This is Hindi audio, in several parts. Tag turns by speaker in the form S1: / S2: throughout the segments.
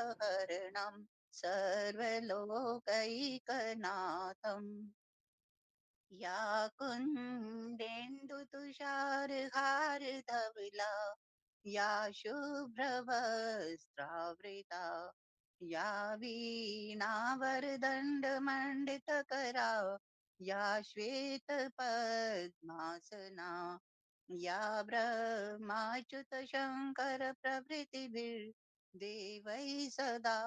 S1: क्लेशहरणं सर्वलोकैकनाथम्। या कुन्देन्दुतुषारहारधवला या शुभ्रवस्त्रावृता या वीणावरदण्डमण्डितकरा या श्वेतपद्मासना या ब्रह्माच्युतशङ्करप्रभृतिभिर्देवैः सदा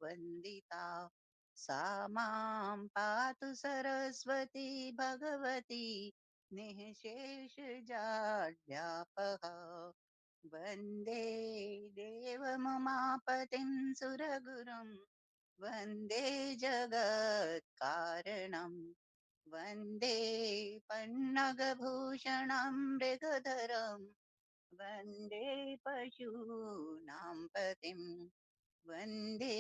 S1: वन्दिता सा मां पातु सरस्वती भगवती निःशेषजाड्यापः। वन्दे देवमुमापतिं सुरगुरुं वन्दे जगत्कारणम् वन्दे पन्नगभूषणं मृगधरम् वन्दे पशूनां पतिम् वन्दे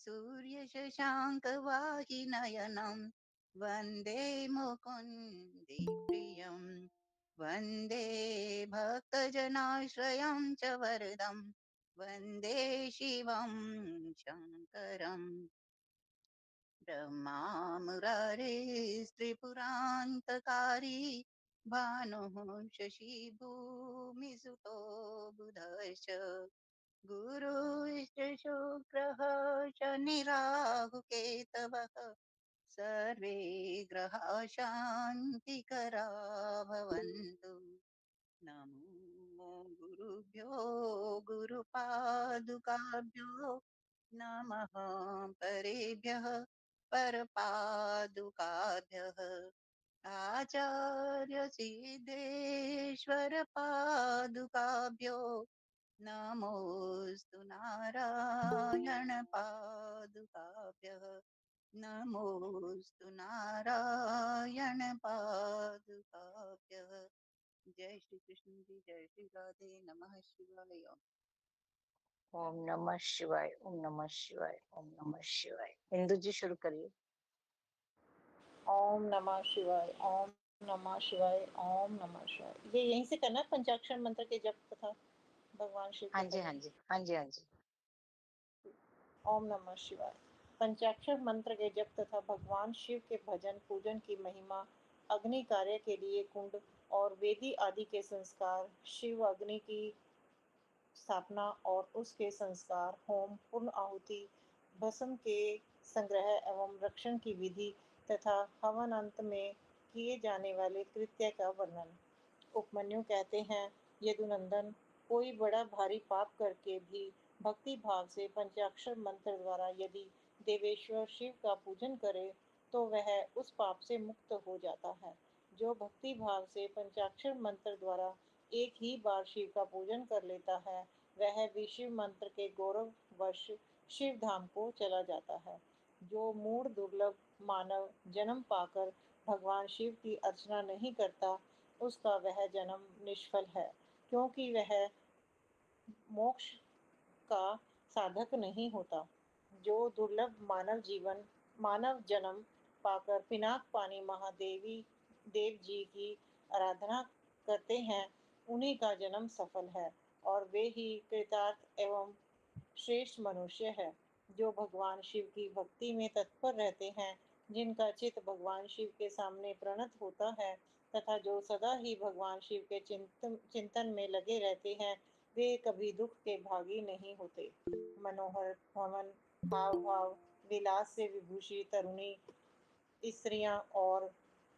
S1: सूर्यशशाङ्कवाहिनयनं वन्दे मुकुन्दिप्रियम् वन्दे भक्तजनाश्रयं च वरदं वन्दे शिवं शङ्करम्। ब्रह्मा मुरारेस्त्रिपुरान्तकारी भानुः शशिभूमिसुतो बुधश्च गुरुश्च शुक्रः शनिराहुकेतवः सर्वे ग्रहाः शान्तिकरा भवन्तु। नमो गुरुभ्यो गुरुपादुकाभ्यो नमः परेभ्यः परपादुकाभ्यः आचार्य सिद्धेश्वर पादुकाभ्यो नमोस्तु नारायण पादुकाभ्यः नमोस्तु नारायण पादुकाभ्यः। जय श्री कृष्ण जी, जय श्री राधे, नमः शिवाय।
S2: ओम नमः शिवाय, ओम नमः शिवाय, ओम नमः शिवाय। इंदु जी शुरू करिए।
S3: ओम नमः शिवाय, ओम नमः शिवाय, ओम नमः शिवाय। ये यहीं से करना है पंचाक्षर मंत्र के जप तथा भगवान शिव
S2: हाँ
S3: के
S2: जी, हाँ
S3: भजन।
S2: जी, हाँ जी, हाँ जी।
S3: ओम नमः शिवाय। पंचाक्षर मंत्र के जप तथा भगवान शिव के भजन पूजन की महिमा, अग्नि कार्य के लिए कुंड और वेदी आदि के संस्कार, शिव अग्नि की स्थापना और उसके संस्कार, होम, पूर्ण आहुति, भस्म के संग्रह एवं रक्षण की विधि तथा हवन अंत में किए जाने वाले कृत्य का वर्णन। उपमन्यु कहते हैं, यदुनंदन, कोई बड़ा भारी पाप करके भी भक्ति भाव से पंचाक्षर मंत्र द्वारा यदि देवेश्वर शिव का पूजन करे तो वह उस पाप से मुक्त हो जाता है। जो भक्ति भाव से पंचाक्षर मंत्र द्वारा एक ही बार शिव का पूजन कर लेता है वह भी शिव मंत्र के गौरव वश शिव धाम को चला जाता है। जो मूढ़ दुर्लभ मानव जन्म पाकर भगवान शिव की अर्चना नहीं करता उसका वह जन्म निष्फल है, क्योंकि वह मोक्ष का साधक नहीं होता। जो दुर्लभ मानव जन्म पाकर पिनाक पानी महादेवी देव जी की आराधना करते हैं उन्हीं का जन्म सफल है और वे ही कृतार्थ एवं श्रेष्ठ मनुष्य है। जो भगवान शिव की भक्ति में तत्पर रहते हैं, जिनका चित्त भगवान शिव के सामने प्रणत होता है तथा जो सदा ही भगवान शिव के चिंतन में लगे रहते हैं, वे कभी दुख के भागी नहीं होते। मनोहर भवन, हाव भाव, विलास से विभूषित तरुणी स्त्रियां और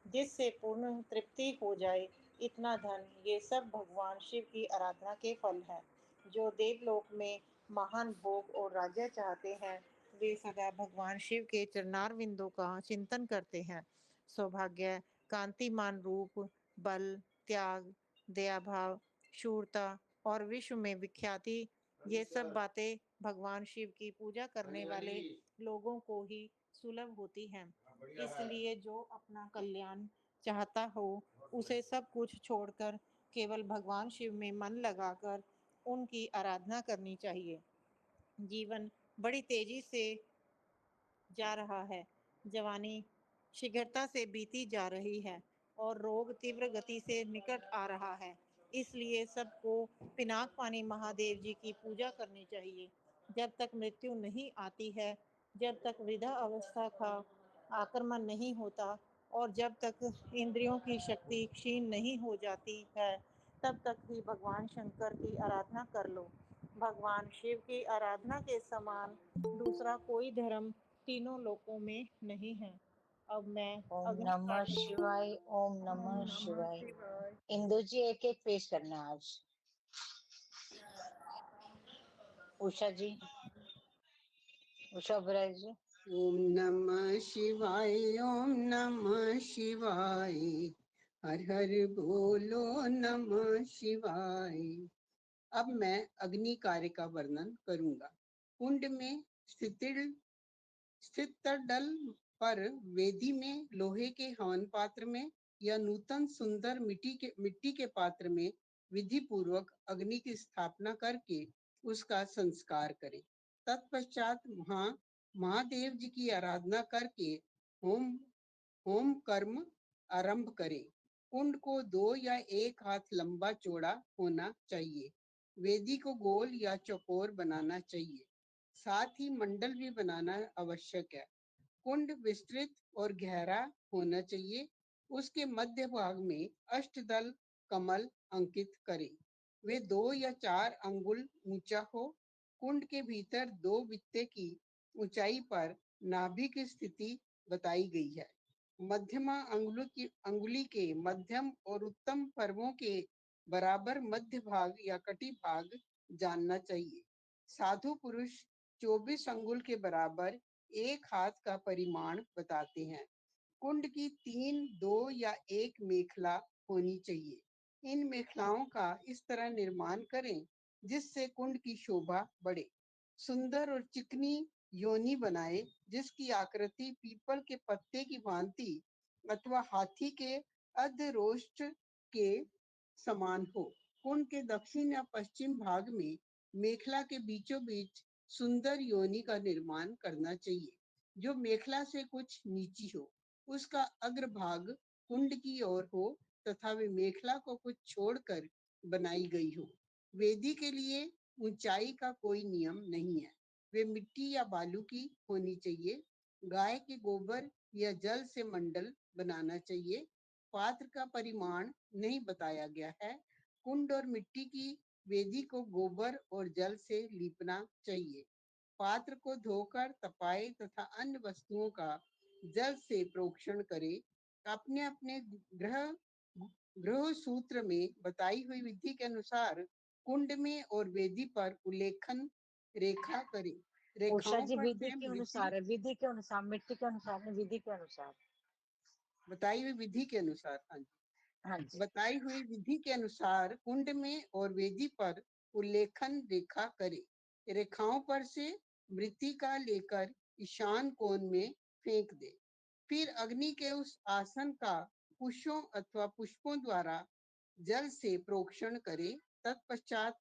S3: जिससे पूर्ण तृप्ति हो जाए इतना धन, ये सब भगवान शिव की आराधना के फल है। जो देवलोक में महान भोग और राज्य चाहते हैं वे सदा भगवान शिव के चरणार विंदों का चिंतन करते हैं। सौभाग्य, कांतिमान रूप, बल, त्याग, दया भाव, शूरता और विश्व में विख्याति, ये सब बातें भगवान शिव की पूजा करने वाले लोगों को ही सुलभ होती हैं। इसलिए जो अपना कल्याण चाहता हो उसे सब कुछ छोड़कर केवल भगवान शिव में मन लगाकर उनकी आराधना करनी चाहिए। जीवन बड़ी तेजी से जा रहा है, जवानी शीघ्रता से बीती जा रही है और रोग तीव्र गति से निकट आ रहा है। इसलिए सबको पिनाक पानी महादेव जी की पूजा करनी चाहिए। जब तक मृत्यु नहीं आती है, जब तक वृद्धा अवस्था का आक्रमण नहीं होता और जब तक इंद्रियों की शक्ति क्षीण नहीं हो जाती है, तब तक ही भगवान शंकर की आराधना कर लो। भगवान शिव की आराधना के समान दूसरा कोई धर्म तीनों लोकों में नहीं है। अब मैं
S2: ओम
S3: अग्नि
S2: नमः
S3: कार्य
S2: शिवाय, ओम
S3: ओम
S2: नमः
S3: नमः
S2: शिवाय।
S3: शिवाय।
S2: इंदु जी एक एक पेश करना आज। उषा जी, उषा ओबराय जी।
S1: ओम नमः शिवाय, ओम नमः शिवाय, हर हर बोलो नमः शिवाय। अब मैं अग्नि कार्य का वर्णन करूंगा। कुंड में स्थित डल पर वेदी में लोहे के हवन पात्र में या नूतन सुंदर मिट्टी के पात्र में विधि पूर्वक अग्नि की स्थापना करके उसका संस्कार करें। तत्पश्चात महादेव जी की आराधना करके होम होम कर्म आरंभ करें। कुंड को 2 या 1 हाथ लंबा चौड़ा होना चाहिए। वेदी को गोल या चौकोर बनाना चाहिए। साथ ही मंडल भी बनाना आवश्यक है। कुंड विस्तृत और गहरा होना चाहिए। उसके मध्य भाग में अष्टदल कमल अंकित करें। वे 2 या 4 अंगुल ऊंचा हो। कुंड के भीतर 2 बित्ते की ऊंचाई पर नाभि की स्थिति बताई गई है। मध्यमा अंगुली के मध्यम और उत्तम पर्वों के बराबर मध्य भाग या कटी भाग जानना चाहिए। साधु पुरुष 24 अंगुल के बराबर 1 हाथ का परिमाण बताते हैं। कुंड की 3, 2 या 1 मेखला होनी चाहिए। इन मेखलाओं का इस तरह निर्माण करें जिससे कुंड की शोभा बढ़े। सुंदर और चिकनी योनि बनाए जिसकी आकृति पीपल के पत्ते की भांति अथवा हाथी के अधरोष्ट के समान हो। कुंड के दक्षिण या पश्चिम भाग में मेखला के बीचों बीच सुंदर योनि का निर्माण करना चाहिए जो मेखला से कुछ नीची हो। उसका अग्रभाग कुंड की ओर हो तथा वे मेखला को कुछ छोड़कर बनाई गई हो। वेदी के लिए ऊंचाई का कोई नियम नहीं है। वे मिट्टी या बालू की होनी चाहिए। गाय के गोबर या जल से मंडल बनाना चाहिए। पात्र का परिमाण नहीं बताया गया है। कुंड और मिट्टी की वेदी को गोबर और जल से लीपना चाहिए। पात्र को धोकर तपाए तथा अन्य वस्तुओं का जल से प्रोक्षण करे। अपने अपने गृह सूत्र में बताई हुई विधि के अनुसार कुंड में और वेदी पर उल्लेखन रेखा करे।
S2: उषा
S1: रेखाओं
S2: जी
S1: पर
S2: विधि
S1: से
S2: के
S1: मृत्यु
S2: अनुसार है, विधि के अनुसार, मिट्टी के अनुसार नहीं, विधि के अनुसार।
S1: बताई हुई विधि के अनुसार, हाँ जी,
S2: हाँ जी।
S1: बताई हुई विधि के अनुसार कुंड में और वेदी पर उल्लेखन रेखा करे। रेखाओं पर से मृत्तिका लेकर ईशान कोण में फेंक दे। फिर अग्नि के उस आसन का कुशों अथवा पुष्पों द्वारा जल से प्रोक्षण करे। तत्पश्चात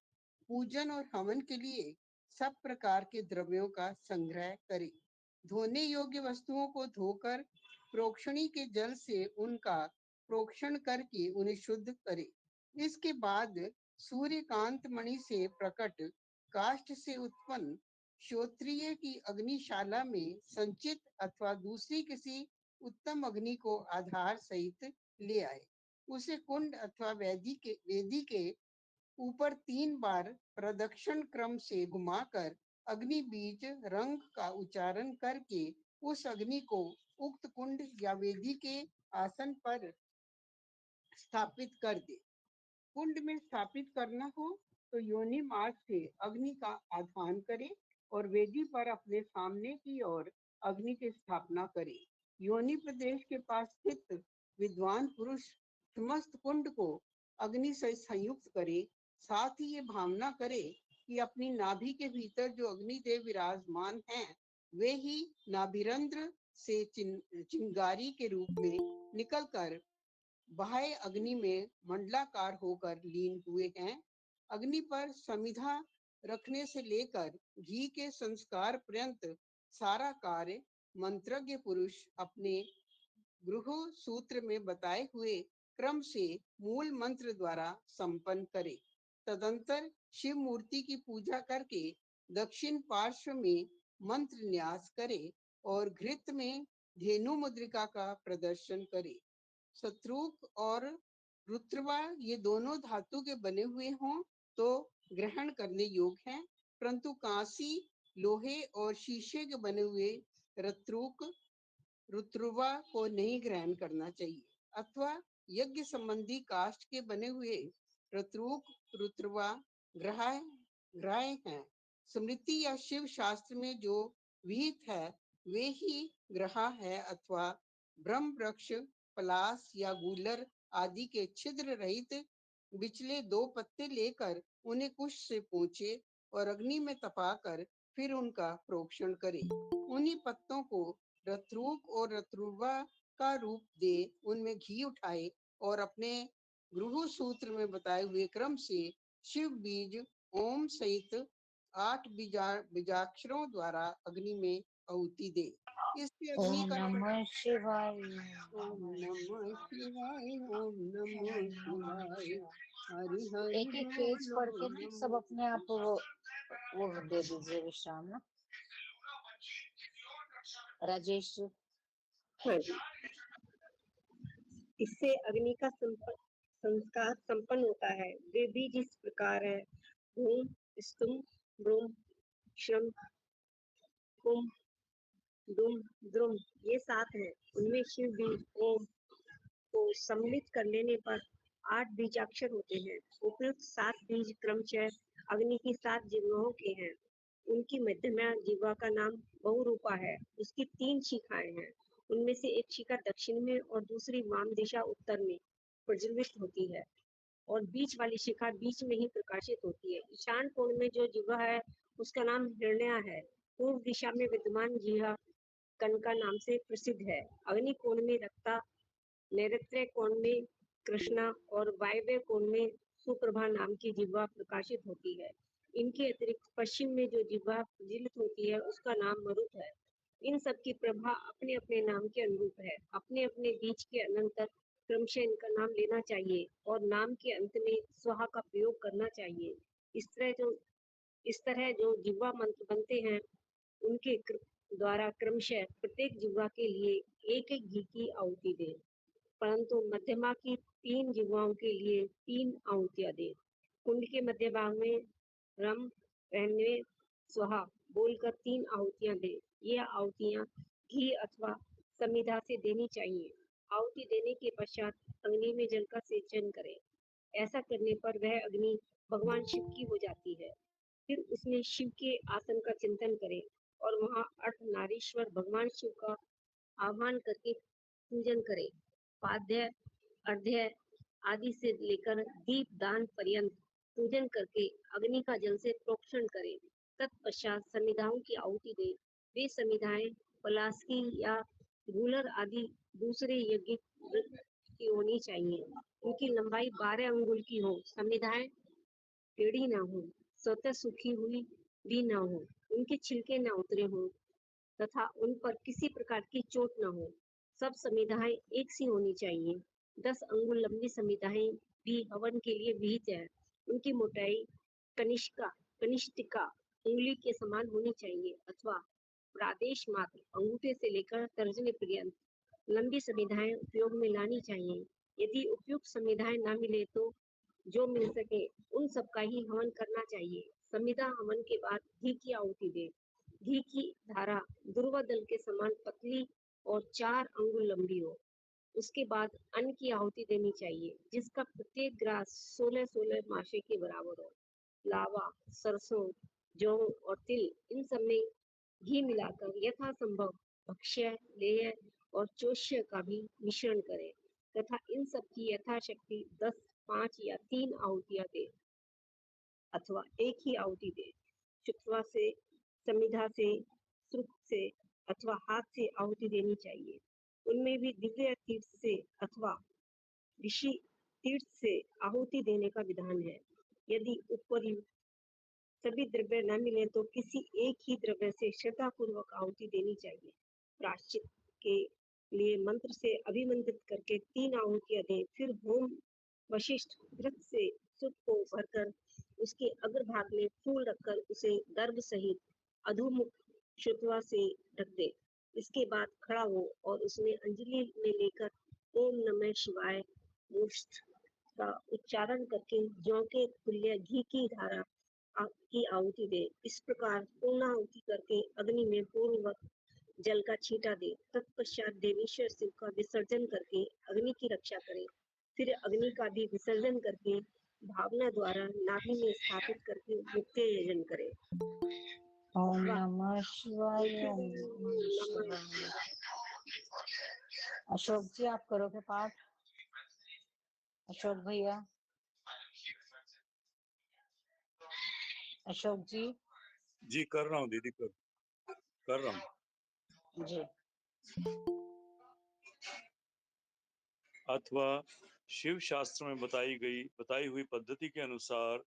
S1: पूजन और हवन के लिए सब प्रकार के द्रव्यों का संग्रह करे। धोने योग्य वस्तुओं को धोकर प्रोक्षणी के जल से उनका प्रोक्षण करके उन्हें शुद्ध करे। इसके बाद सूर्यकांत मणि से प्रकट काष्ठ से उत्पन्न श्रोत्रिय की अग्निशाला में संचित अथवा दूसरी किसी उत्तम अग्नि को आधार सहित ले आए। उसे कुंड अथवा वेदी के ऊपर 3 बार प्रदक्षिण क्रम से घुमाकर अग्नि बीज रंग का उच्चारण करके उस अग्नि को उक्त कुंड या वेदी के आसन पर स्थापित कर दे। कुंड में स्थापित करना हो तो योनि मार्ग से अग्नि का आधान करे और वेदी पर अपने सामने की ओर अग्नि की स्थापना करे। योनि प्रदेश के पास स्थित विद्वान पुरुष समस्त कुंड को अग्नि से संयुक्त करे। साथ ही ये भावना करे कि अपनी नाभि के भीतर जो अग्निदेव विराजमान हैं, वे ही नाभिरंध्र से चिंगारी के रूप में निकलकर बाह्य अग्नि में मंडलाकार होकर लीन हुए हैं। अग्नि पर समिधा रखने से लेकर घी के संस्कार पर्यंत सारा कार्य मंत्रज्ञ पुरुष अपने गृह सूत्र में बताए हुए क्रम से मूल मंत्र द्वारा संपन्न करे। तदंतर शिव मूर्ति की पूजा करके दक्षिण पार्श्व में मंत्र न्यास करे और घृत में धेनु मुद्रिका का प्रदर्शन करे। शत्रुक और रुद्रवा ये दोनों धातु के बने हुए हों तो ग्रहण करने योग्य हैं, परंतु कांसी, लोहे और शीशे के बने हुए रत्रुक रुद्रवा को नहीं ग्रहण करना चाहिए। अथवा यज्ञ संबंधी काष्ठ के बने हुए रत्रुक रुद्रवा ग्राह्य हैं। स्मृति या शिव शास्त्र में जो विहित है वे ही ग्रहा है, अथवा ब्रह्म वृक्ष, पलास या गूलर आदि के छिद्र रहित बिचले 2 पत्ते लेकर उन्हें कुश से पोंछे और अग्नि में तपाकर फिर उनका प्रोक्षण करे। उन्हीं पत्तों को रत्रुक और रत्रुवा का रूप दे उनमें घी उठाए और अपने गृह सूत्र में बताए हुए क्रम से शिव बीज ओम सहित 8 बीजाक्षरों द्वारा अग्नि में आहुति दे। इससे अग्नि
S2: ओम
S1: का
S2: नमः शिवाय।
S1: ओम नमः शिवाय, ओम नमः शिवाय, हरि हरि
S2: एक एक पेज
S1: बोलो
S2: पढ़ के ना
S1: नमः।
S2: सब अपने आप वो दे दीजिए विश्राम ना। राजेश जी।
S4: हाँ जी, इससे अग्नि का संस्कार संपन्न होता है। वे बीज इस प्रकार है: ओम, स्तुम, ब्रूम, श्रम, कुम, दुम, द्रुम, ये 7 हैं। उनमें शिव बीज ओम को सम्मिलित कर लेने पर 8 बीजाक्षर होते हैं। उपयुक्त 7 बीज क्रमशः अग्नि की 7 जिह्वाओं के हैं। उनकी मध्यमा जिह्वा का नाम बहुरूपा है। उसकी 3 शिखाएं हैं। उनमें से एक शिखा दक्षिण में और दूसरी वाम दिशा उत्तर में प्रज्वलित होती है और बीच वाली शिखा बीच में ही प्रकाशित होती है। ईशान कोण में जो जिह्वा है उसका नाम हिरण्या है। पूर्व दिशा में विद्यमान जिह्वा कनका नाम से प्रसिद्ध है। अग्नि कोण में रक्ता, नैऋत्य कोण में कृष्णा और वायव्य कोण में सुप्रभा नाम की जिह्वा प्रकाशित होती है। इनके अतिरिक्त पश्चिम में जो जिह्वा प्रज्वलित होती है उसका नाम मरुत है। इन सब की प्रभा अपने अपने नाम के अनुरूप है। अपने अपने बीच के अनंतर क्रमशः इनका नाम लेना चाहिए और नाम के अंत में स्वाहा का प्रयोग करना चाहिए। इस तरह जो जिह्वा मंत्र बनते हैं उनके द्वारा क्रमशः प्रत्येक जिह्वा के लिए एक एक घी की आहुति दे, परंतु मध्यमा की 3 जिह्वाओं के लिए 3 आहुतियां दे। कुंड के मध्य भाग में रम, रहने, स्वाहा बोलकर 3 आहुतियां दे। ये आहुतियां घी अथवा समिधा से देनी चाहिए। आहुति देने के पश्चात अग्नि में जल का सेचन करे। ऐसा करने पर वह अग्नि भगवान शिव की हो जाती है। फिर उसमें शिव के आसन का चिंतन करे और वहां अर्धनारीश्वर भगवान शिव का आह्वान करके पूजन करे। पाद्य, अर्घ्य आदि से लेकर दीप दान पर्यंत पूजन करके अग्नि का जल से प्रोक्षण करे। तत्पश्चात समिधाओं की आहुति दे। वे समिधाएं पलास की या गूलर आदि दूसरे यज्ञ की होनी चाहिए। उनकी लंबाई 12 अंगुल की हो। समिधाएं टेढ़ी ना हो, स्वतः सूखी हुई भी ना हो, उनके छिलके ना उतरे हों तथा उन पर किसी प्रकार की चोट न हो। सब समिधाएं एक सी होनी चाहिए। 10 अंगुल लंबी समिधाएं भी हवन के लिए विहित है। उनकी मोटाई कनिष्ठिका उंगली के समान होनी चाहिए अथवा प्रादेश मात्र अंगूठे से लेकर तर्जनी पर्यंत लंबी समिधाएं उपयोग में लानी चाहिए। यदि उपयुक्त समिधाएं न मिले तो जो मिल सके उन सब का ही हवन करना चाहिए। समिधा हवन के बाद घी की आहुति दे। घी की धारा दुर्वा दल के समान पतली और 4 अंगुल लंबी हो। उसके बाद अन्न की आहुति देनी चाहिए जिसका प्रत्येक ग्रास 16-16 माशे के बराबर हो। लावा, सरसों, जौ और तिल इन सब में घी मिलाकर यथासंभव भक्ष्य, लेह और चोष्य का भी मिश्रण करें तथा इन सब की यथाशक्ति 10, 5 या 3 आहुतियां दे अथवा एक ही आहुति दे। शुक्रवा से, समिधा से, श्रुत से अथवा हाथ से आहुति देनी चाहिए। उनमें भी दिव्य तीर्थ से अथवा ऋषि तीर्थ से आहुति देने का विधान है। यदि उपयुक्त सभी द्रव्य न मिले तो किसी एक ही द्रव्य से श्रद्धा पूर्वक आहुति देनी चाहिए। प्रायश्चित के लिए मंत्र से अभिमंत्रित करके 3 आहुतियां दें। फिर होम वशिष्ठ व्रत से सुप को भरकर उसके अग्रभाग में फूल रखकर उसे गर्भ सहित अधोमुख श्रुतवा से ढक दे। इसके बाद खड़ा हो और उसमें अंजलि में लेकर ओम नमः शिवाय मूर्त का उच्चारण करके जौ के तुल्य घी की धारा की आहुति दे। इस प्रकार पूर्णाहुति करके अग्नि में पूर्ववत जल का छींटा दे। तत्पश्चात देवेश्वर शिव का विसर्जन करके अग्नि की रक्षा करे। फिर अग्नि का भी विसर्जन करके भावना द्वारा नाभि में स्थापित करके मुक्ति यजन करे।
S2: ओम
S4: वाह।
S2: नमः शिवाय, ओम नमः शिवाय। अशोक जी, आप करोगे पाठ? अशोक भैया, अशोक जी।
S5: जी कर रहा हूँ दीदी, कर रहा हूँ
S2: जी।
S5: अथवा शिव शास्त्र में बताई हुई पद्धति के अनुसार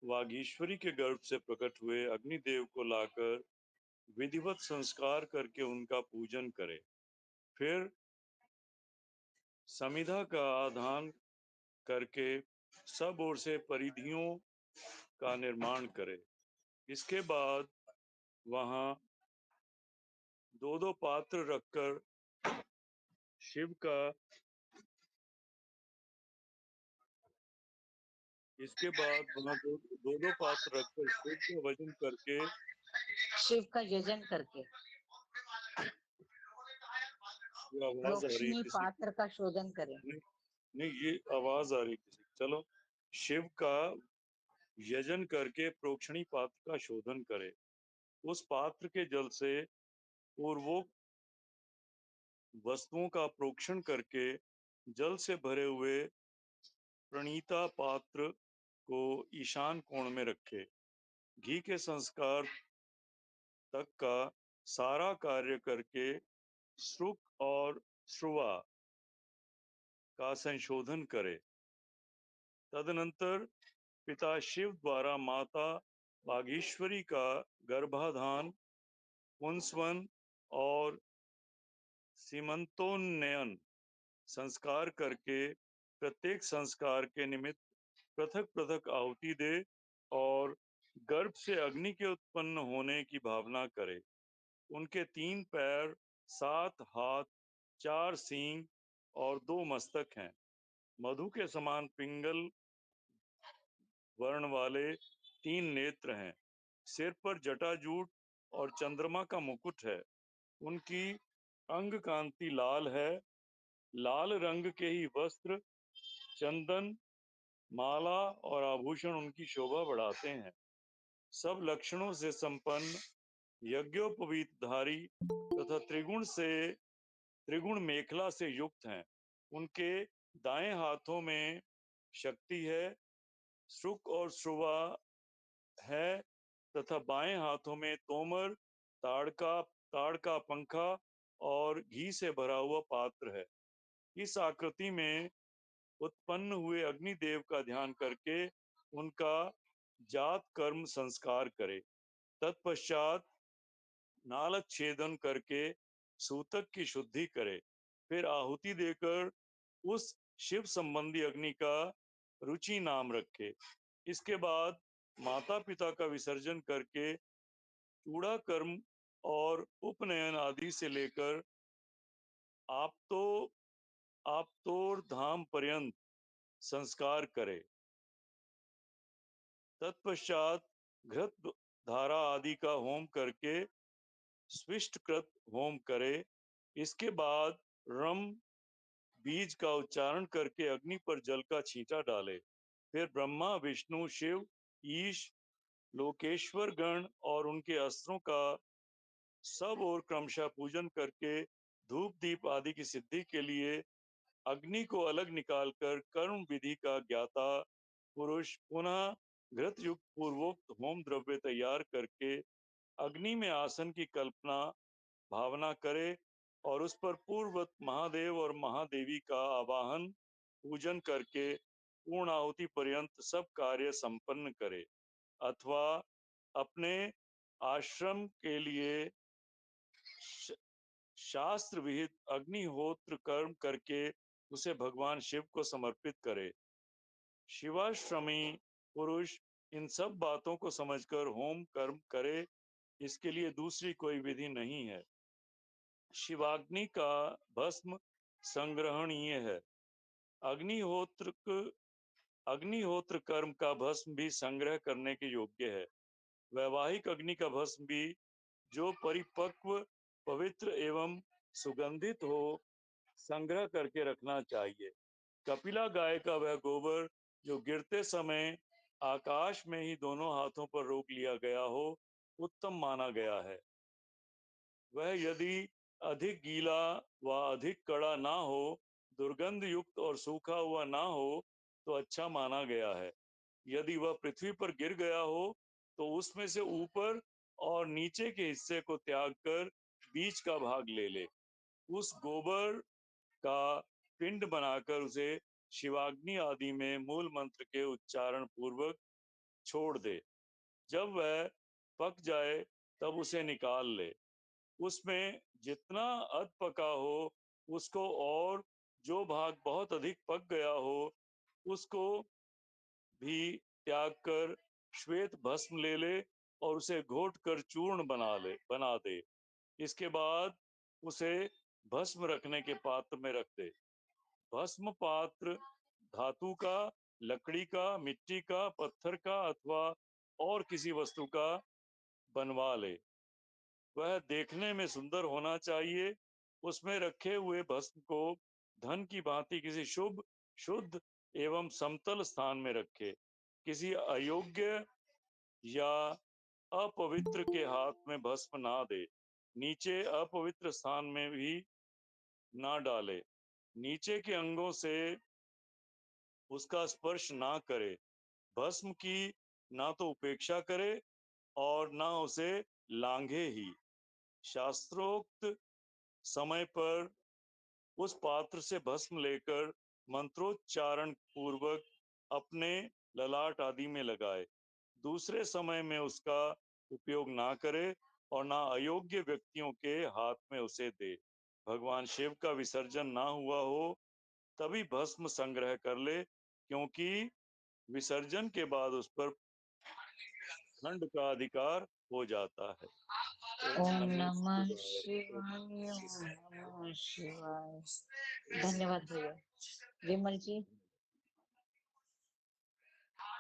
S5: वागीश्वरी के गर्भ से प्रकट हुए अग्निदेव को लाकर विधिवत संस्कार करके उनका पूजन करे। फिर समिधा का आधान करके सब ओर से परिधियों का निर्माण करे। इसके बाद वहां दो दो पात्र रखकर शिव का इसके बाद वहां दो दो पात्र रखकर शिव का वजन करके
S2: शिव का यजन करके
S5: ये आवाज आ रही है
S2: प्रोक्षणी
S5: किसी की?
S2: पात्र का शोधन करें।
S5: नहीं ये आवाज आ रही है किसी की। चलो, शिव का यजन करके प्रोक्षणी पात्र का शोधन करे। उस पात्र के जल से पूर्वोक्त वस्तुओं का प्रोक्षण करके जल से भरे हुए प्रणीता पात्र को ईशान कोण में रखे। घी के संस्कार तक का सारा कार्य करके श्रुक और श्रुवा का संशोधन करे। तदनंतर पिता शिव द्वारा माता बागेश्वरी का गर्भाधान, पुंसवन और सीमंतोन्नयन संस्कार करके प्रत्येक संस्कार के निमित्त पृथक पृथक आहुति दे और गर्भ से अग्नि के उत्पन्न होने की भावना करे। उनके 3 पैर, 7 हाथ, 4 सींग और 2 मस्तक हैं। मधु के समान पिंगल वर्ण वाले 3 नेत्र हैं। सिर पर जटाजूट और चंद्रमा का मुकुट है। उनकी अंग कांति लाल है। लाल रंग के ही वस्त्र, चंदन, माला और आभूषण उनकी शोभा बढ़ाते हैं। सब लक्षणों से संपन्न, यज्ञोपवीत धारी तथा त्रिगुण मेखला से युक्त हैं। उनके दाएं हाथों में शक्ति है, श्रुक और श्रुवा है तथा बाएं हाथों में तोमर, ताड़ का पंखा और घी से भरा हुआ पात्र है। इस आकृति में उत्पन्न हुए अग्निदेव का ध्यान करके उनका जात कर्म संस्कार करे। तत्पश्चात नालक छेदन करके सूतक की शुद्धि करे। फिर आहुति देकर उस शिव संबंधी अग्नि का रुचि नाम रखे। इसके बाद माता पिता का विसर्जन करके चूड़ा कर्म और उपनयन आदि से लेकर आप्तोर धाम पर्यंत संस्कार करे। तत्पश्चात घृत धारा आदि का होम करके स्विष्टकृत होम करे। इसके बाद रम बीज का उच्चारण करके अग्नि पर जल का छींटा डाले। फिर ब्रह्मा, विष्णु, शिव, ईश, लोकेश्वर गण और उनके अस्त्रों का सब और क्रमशः पूजन करके धूप दीप आदि की सिद्धि के लिए अग्नि को अलग निकालकर कर्म विधि का ज्ञाता पुरुष पुनः घृत युक्त पूर्वोक्त होम द्रव्य तैयार करके अग्नि में आसन की कल्पना भावना करे और उस पर पूर्ववत महादेव और महादेवी का आवाहन पूजन करके पूर्ण आहुति पर्यंत सब कार्य संपन्न करे। अथवा अपने आश्रम के लिए शास्त्र विहित अग्निहोत्र कर्म करके उसे भगवान शिव को समर्पित करे। शिवाश्रमी पुरुष इन सब बातों को समझकर होम कर्म करे, इसके लिए दूसरी कोई विधि नहीं है। शिवाग्नि का भस्म संग्रहणीय है। अग्निहोत्र कर्म का भस्म भी संग्रह करने के योग्य है। वैवाहिक अग्नि का भस्म भी जो परिपक्व, पवित्र एवं सुगंधित हो, संग्रह करके रखना चाहिए। कपिला गाय का वह गोबर जो गिरते समय आकाश में ही दोनों हाथों पर रोक लिया गया हो, उत्तम माना गया है। वह यदि अधिक गीला व अधिक कड़ा ना हो, दुर्गंध युक्त और सूखा हुआ ना हो, तो अच्छा माना गया है। यदि वह पृथ्वी पर गिर गया हो, तो उसमें से ऊपर और नीचे के हिस्से को त्याग कर बीच का भाग ले ले। उस गोबर का पिंड बनाकर उसे शिवाग्नि आदि में मूल मंत्र के उच्चारण पूर्वक छोड़ दे। जब वह पक जाए तब उसे निकाल ले। उसमें जितना अध पका हो उसको, और जो भाग बहुत अधिक पक गया हो उसको भी त्याग कर श्वेत भस्म ले ले और उसे घोट कर चूर्ण बना दे। इसके बाद उसे भस्म रखने के पात्र में रख दे। भस्म पात्र धातु का, लकड़ी का, मिट्टी का, पत्थर का अथवा और किसी वस्तु का बनवा ले। वह देखने में सुंदर होना चाहिए। उसमें रखे हुए भस्म को धन की भांति किसी शुभ, शुद्ध एवं समतल स्थान में रखे। किसी अयोग्य या अपवित्र के हाथ में भस्म ना दे। नीचे अपवित्र स्थान में भी ना डाले। नीचे के अंगों से उसका स्पर्श ना करे। भस्म की ना तो उपेक्षा करे और ना उसे लांघे ही। शास्त्रोक्त समय पर उस पात्र से भस्म लेकर मंत्रोच्चारण पूर्वक अपने ललाट आदि में लगाए। दूसरे समय में उसका उपयोग ना करे और ना अयोग्य व्यक्तियों के हाथ में उसे दे। भगवान शिव का विसर्जन ना हुआ हो तभी भस्म संग्रह कर ले, क्योंकि विसर्जन के बाद उस पर खंड का अधिकार हो जाता है।
S2: ओम नमः शिवाय, ओम नमः शिवाय। धन्यवाद भैया। विमल जी।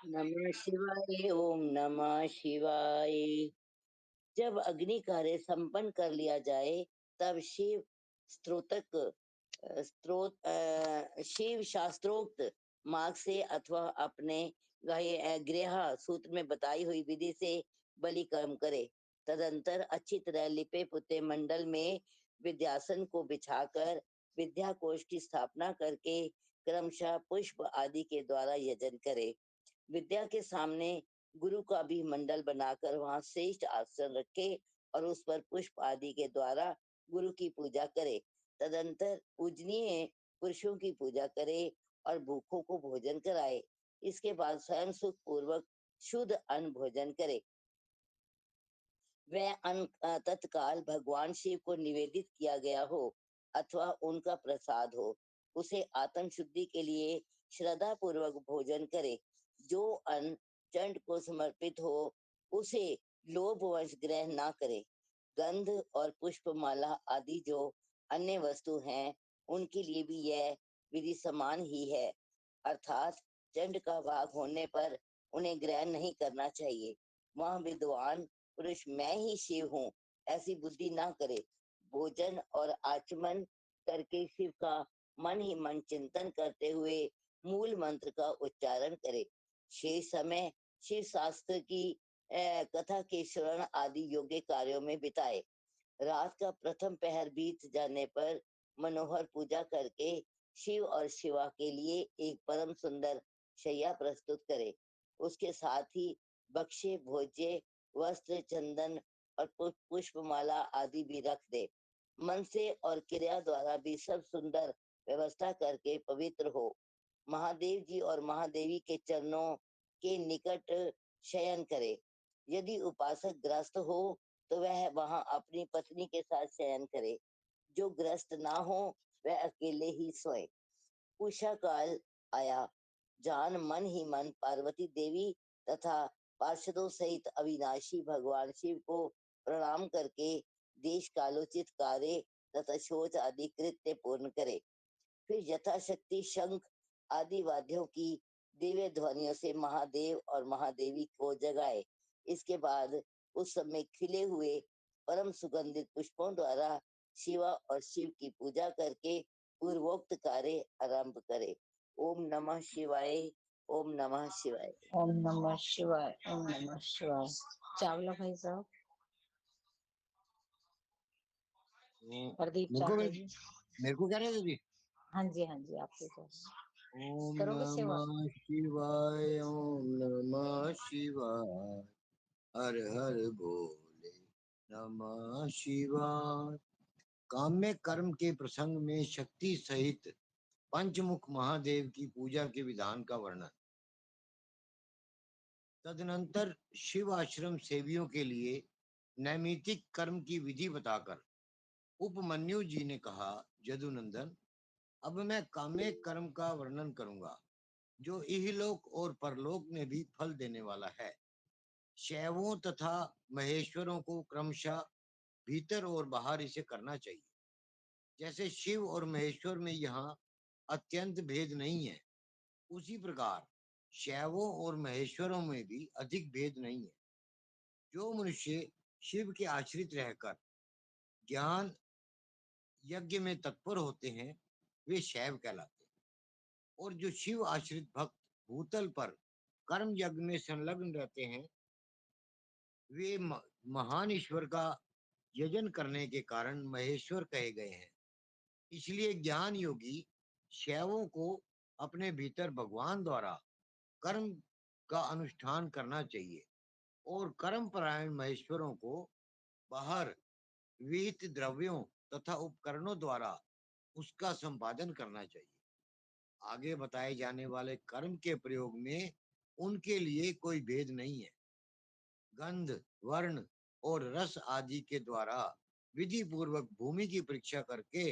S6: नमः शिवाय। ओम नमः शिवाय। जब अग्नि कार्य संपन्न कर लिया जाए तब शिव शास्त्रोक्त मार्ग से अथवा अपने गृह सूत्र में बताई हुई विधि से बलि कर्म करे। तदंतर अच्छी तरह लिपे पुते मंडल में विद्यासन को बिछाकर विद्या कोश की स्थापना करके क्रमशः पुष्प आदि के द्वारा यजन करे। विद्या के सामने गुरु का भी मंडल बनाकर वहां श्रेष्ठ आसन रखे और उस पर पुष्प आदि के द्वारा गुरु की पूजा करे। तदंतर पूजनीय पुरुषों की पूजा करे और भूखों को भोजन कराए। इसके बाद स्वयं सुख पूर्वक शुद्ध अन्न भोजन करे। वह अन्न तत्काल भगवान शिव को निवेदित किया गया हो अथवा उनका प्रसाद हो, उसे आत्म शुद्धि के लिए श्रद्धा पूर्वक भोजन करे। जो अन्न चंड को समर्पित हो उसे लोभवश ग्रहण ना करे। गंध और पुष्पमाला आदि जो अन्य वस्तु हैं उनके लिए भी यह विधि समान ही है, अर्थात चंड का भाग होने पर उन्हें ग्रहण नहीं करना चाहिए। वह विद्वान पुरुष मैं ही शिव हूँ ऐसी बुद्धि ना करे। भोजन और आचमन करके शिव का मन ही मन चिंतन करते हुए मूल मंत्र का उच्चारण करे। शेष समय शिव शास्त्र की कथा के श्रवण आदि योग्य कार्यों में बिताए। रात का प्रथम पहर बीत जाने पर मनोहर पूजा करके शिव और शिवा के लिए एक परम सुंदर शैया प्रस्तुत करे। उसके साथ ही बक्शे, भोज्य, वस्त्र, चंदन और पुष्पमाला आदि भी रख दे। मन से और क्रिया द्वारा भी सब सुंदर व्यवस्था करके पवित्र हो। महादेव जी और महादेवी के चरणों के निकट शयन करे। यदि उपासक ग्रस्त हो तो वह वहां अपनी पत्नी के साथ शयन करे। जो ग्रस्त ना हो वह अकेले ही सोए। उषा काल आया। जान मन ही मन पार्वती देवी तथा पार्षदों सहित अविनाशी भगवान शिव को प्रणाम करके देश कालोचित कार्य तथा शोच आदि कृत्य पूर्ण करे। फिर यथाशक्ति शंख आदि वाद्यों की दिव्य ध्वनियों से महादेव और महादेवी को जगाए। इसके बाद उस समय खिले हुए परम सुगंधित पुष्पों द्वारा शिवा और शिव की पूजा करके पूर्वोक्त कार्य आरंभ करे। ओम नमः शिवाय। ओम नमः शिवाय।
S2: ओम नमः शिवाय। ओम नमः शिवाय। चावला भाई साहब, प्रदीप
S7: मेरे को
S2: चावला जी।
S7: मेरे को कह रहे थे जी।
S2: हाँ जी, हाँ जी, आपके पास
S7: ओम
S2: करोगे सेवा?
S7: नमः शिवाय। ओम नमः शिवाय। हर हर बोले नमः शिवाय। काम्य कर्म के प्रसंग में शक्ति सहित पंचमुख महादेव की पूजा के विधान का वर्णन। तदनंतर शिव आश्रम सेवियों के लिए नैमितिक कर्म की विधि बताकर उपमन्यु जी ने कहा, यदुनंदन, अब मैं काम्य कर्म का वर्णन करूंगा जो इहलोक और परलोक में भी फल देने वाला है। शैवों तथा महेश्वरों को क्रमशः भीतर और बाहर इसे करना चाहिए। जैसे शिव और महेश्वर में यहाँ अत्यंत भेद नहीं है, उसी प्रकार शैवों और महेश्वरों में भी अधिक भेद नहीं है। जो मनुष्य शिव के आश्रित रहकर ज्ञान यज्ञ में तत्पर होते हैं वे शैव कहलाते हैं, और जो शिव आश्रित भक्त भूतल पर कर्म यज्ञ में संलग्न रहते हैं वे महान ईश्वर का यजन करने के कारण महेश्वर कहे गए हैं। इसलिए ज्ञान योगी शैवों को अपने भीतर भगवान द्वारा कर्म का अनुष्ठान करना चाहिए और कर्म परायण महेश्वरों को बाहर विहित द्रव्यों तथा उपकरणों द्वारा उसका संपादन करना चाहिए। आगे बताए जाने वाले कर्म के प्रयोग में उनके लिए कोई भेद नहीं है। गंध, वर्ण और रस आदि के द्वारा विधि पूर्वक भूमि की परीक्षा करके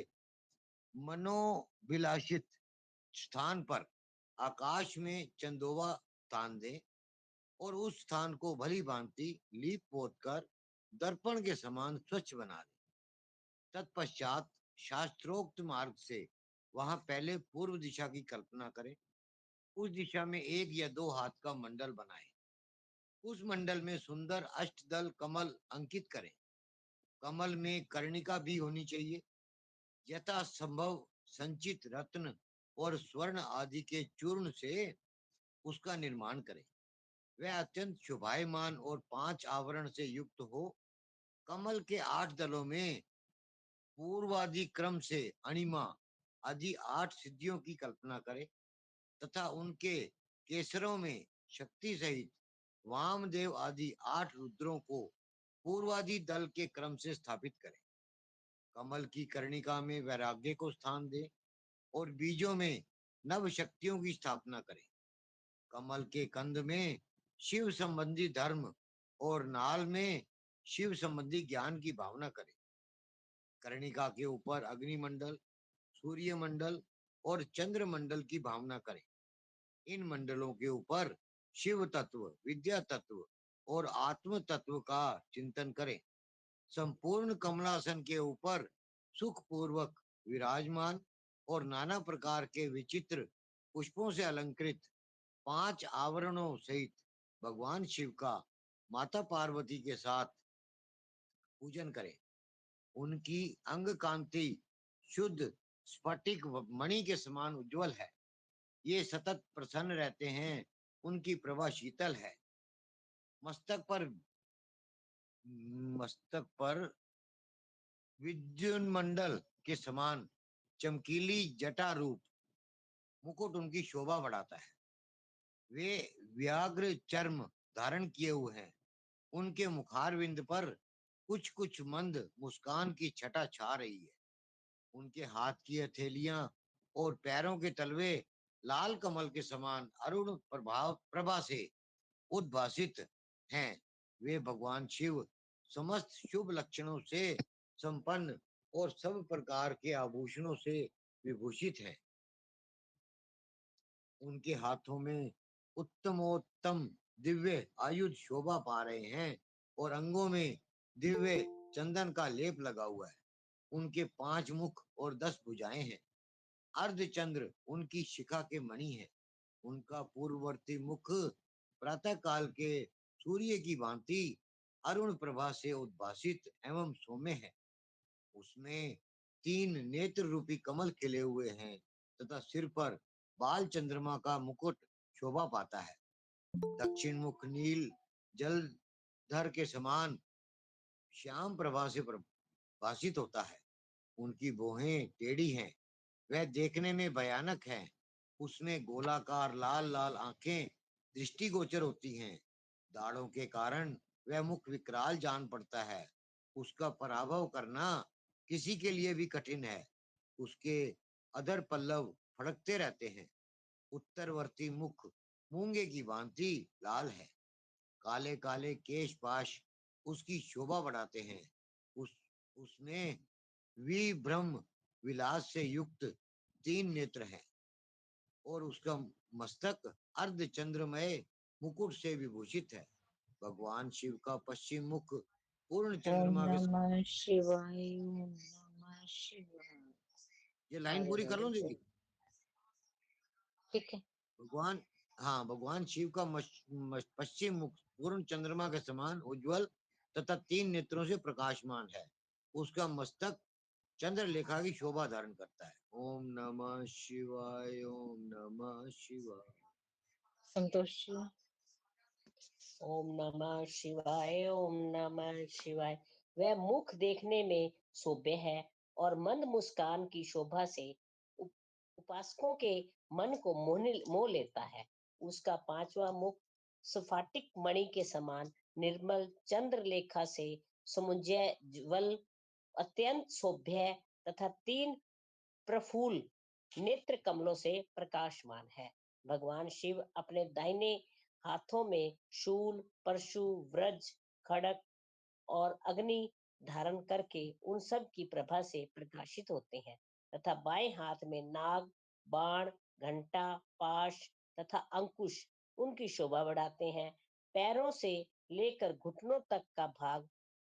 S7: मनोविलासित स्थान पर आकाश में चंदोवा तान दे और उस स्थान को भली भांति लीप पोत कर दर्पण के समान स्वच्छ बना दे। तत्पश्चात शास्त्रोक्त मार्ग से वहां पहले पूर्व दिशा की कल्पना करें। उस दिशा में 1 या 2 हाथ का मंडल बनाएं। उस मंडल में सुंदर अष्टदल कमल अंकित करें। कमल में कर्णिका भी होनी चाहिए। यथा संभव संचित रत्न और स्वर्ण आदि के चूर्ण से उसका निर्माण करें। वह अत्यंत शोभायमान और 5 आवरण से युक्त हो। कमल के 8 दलों में पूर्वादि क्रम से अणिमा आदि 8 सिद्धियों की कल्पना करें तथा उनके केसरों में शक्ति सहित वामदेव आदि 8 रुद्रों को पूर्वादि दल के क्रम से स्थापित करें। कमल की कर्णिका में वैराग्य को स्थान दें और बीजों में नव शक्तियों की स्थापना करें। कमल के कंद में शिव संबंधी धर्म और नाल में शिव संबंधी ज्ञान की भावना करें। कर्णिका के ऊपर अग्निमंडल, सूर्य मंडल और चंद्र मंडल की भावना करें। इन मंडलों के ऊपर शिव तत्व, विद्या तत्व और आत्म तत्व का चिंतन करें। संपूर्ण कमलासन के ऊपर सुख पूर्वक विराजमान और नाना प्रकार के विचित्र पुष्पों से अलंकृत 5 आवरणों सहित भगवान शिव का माता पार्वती के साथ पूजन करें। उनकी अंग कांति शुद्ध स्फटिक मणि के समान उज्जवल है। ये सतत प्रसन्न रहते हैं। उनकी प्रभा शीतल है। मस्तक पर विद्युन्मंडल के समान चमकीली जटा रूप मुकुट उनकी शोभा बढ़ाता है। वे व्याघ्र चर्म धारण किए हुए हैं। उनके मुखारविंद पर कुछ कुछ मंद मुस्कान की छटा छा रही है। उनके हाथ की हथेलियां और पैरों के तलवे लाल कमल के समान अरुण प्रभा से उद्भासित हैं। वे भगवान शिव समस्त शुभ लक्षणों से संपन्न और सब प्रकार के आभूषणों से विभूषित हैं। उनके हाथों में उत्तमोत्तम दिव्य आयुध शोभा पा रहे हैं और अंगों में दिव्य चंदन का लेप लगा हुआ है। उनके 5 मुख और 10 भुजाएं हैं। अर्धचंद्र उनकी शिखा के मणि है। उनका पूर्ववर्ती मुख प्रातः काल के सूर्य की भांति अरुण प्रभा से उद्भासित एवं सौम्य है। उसमें 3 नेत्र रूपी कमल खिले हुए हैं तथा सिर पर बाल चंद्रमा का मुकुट शोभा पाता है। दक्षिण मुख नील जलधर के समान श्याम प्रभा से प्रभासित होता है। उनकी भौहें टेढ़ी हैं, वह देखने में भयानक है। उसमें गोलाकार लाल लाल आंखें दृष्टिगोचर होती हैं। दाढ़ों के कारण वह मुख विकराल जान पड़ता है। उसका पराभव करना किसी के लिए भी कठिन है। उसके अधर पल्लव फड़कते रहते हैं। उत्तरवर्ती मुख मूंगे की भांति लाल है। काले काले केश पाश उसकी शोभा बढ़ाते हैं। उसमें विभ्रम विलास से युक्त 3 नेत्र हैं और उसका मस्तक अर्ध चंद्रमय मुकुट से विभूषित है। भगवान शिव का पश्चिम मुख पूर्ण
S2: ओम
S7: चंद्रमा के
S2: नमः शिवाय, ओम नमः शिवाय।
S7: ये लाइन पूरी कर लो दीदी।
S2: ठीक है।
S7: भगवान शिव का पश्चिम मुख पूर्ण चंद्रमा के समान उज्जवल तथा 3 नेत्रों से प्रकाशमान है। उसका मस्तक चंद्रलेखा की शोभा धारण करता है। ओम नमः शिवाय, ओम नमः शिवाय।
S2: संतोष जी। ओम नमः शिवाय, ओम नमः शिवाय। वह मुख देखने में शोभ्य है और मंद मुस्कान की शोभा से उपासकों के मन को मोह लेता है। उसका 5वां मुख स्फटिक मणि के समान निर्मल चंद्रलेखा से समुज्ज्वल अत्यंत शोभ्य तथा 3 प्रफुल्ल नेत्र कमलों से प्रकाशमान है। भगवान शिव अपने दाहिने हाथों में शूल, परशु, वज्र, खड़ग और अग्नि धारण करके उन सब की प्रभा से प्रकाशित होते हैं तथा बाएं हाथ में नाग, बाण, घंटा, पाश तथा अंकुश उनकी शोभा बढ़ाते हैं। पैरों से लेकर घुटनों तक का भाग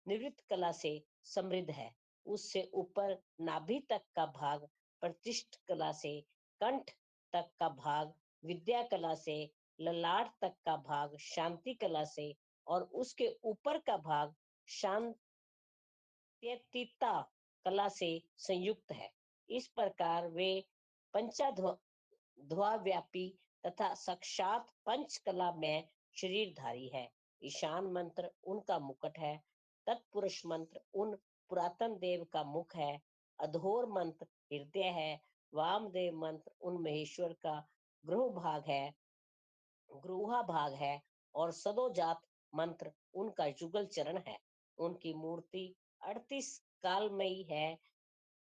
S2: निवृत्त कला से समृद्ध है। उससे ऊपर नाभि तक का भाग प्रतिष्ठ कला से, कंठ तक का भाग विद्या कला से, ललाट तक का भाग शांति कला से और उसके ऊपर का भाग शांत्यतीता कला से संयुक्त है। इस प्रकार वे पंचध्वा व्यापी तथा साक्षात पंच कला में शरीरधारी है। ईशान मंत्र उनका मुकुट है। तत्पुरुष मंत्र उन पुरातन देव का मुख है। अधोर मंत्र हृदय है। वामदेव मंत्र उन महेश्वर का ग्रोहा भाग है और सदोजात मंत्र उनका युगल चरण है। उनकी मूर्ति 38 कालमयी है,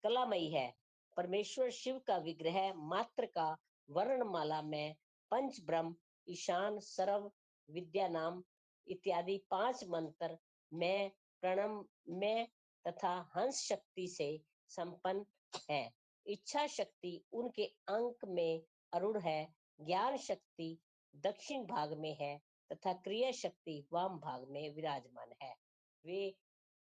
S2: कलामयी है। परमेश्वर शिव का विग्रह मात्र का वर्णमाला में पंच ब्रह्म, ईशान, सर्व, विद्या नाम इत्यादि 5 मंत्र में प्रणम में तथा हंस शक्ति से संपन्न है। इच्छा शक्ति उनके अंक में अरूढ़ है। ज्ञान शक्ति दक्षिण भाग में है तथा क्रिया शक्ति वाम भाग में विराजमान है। वे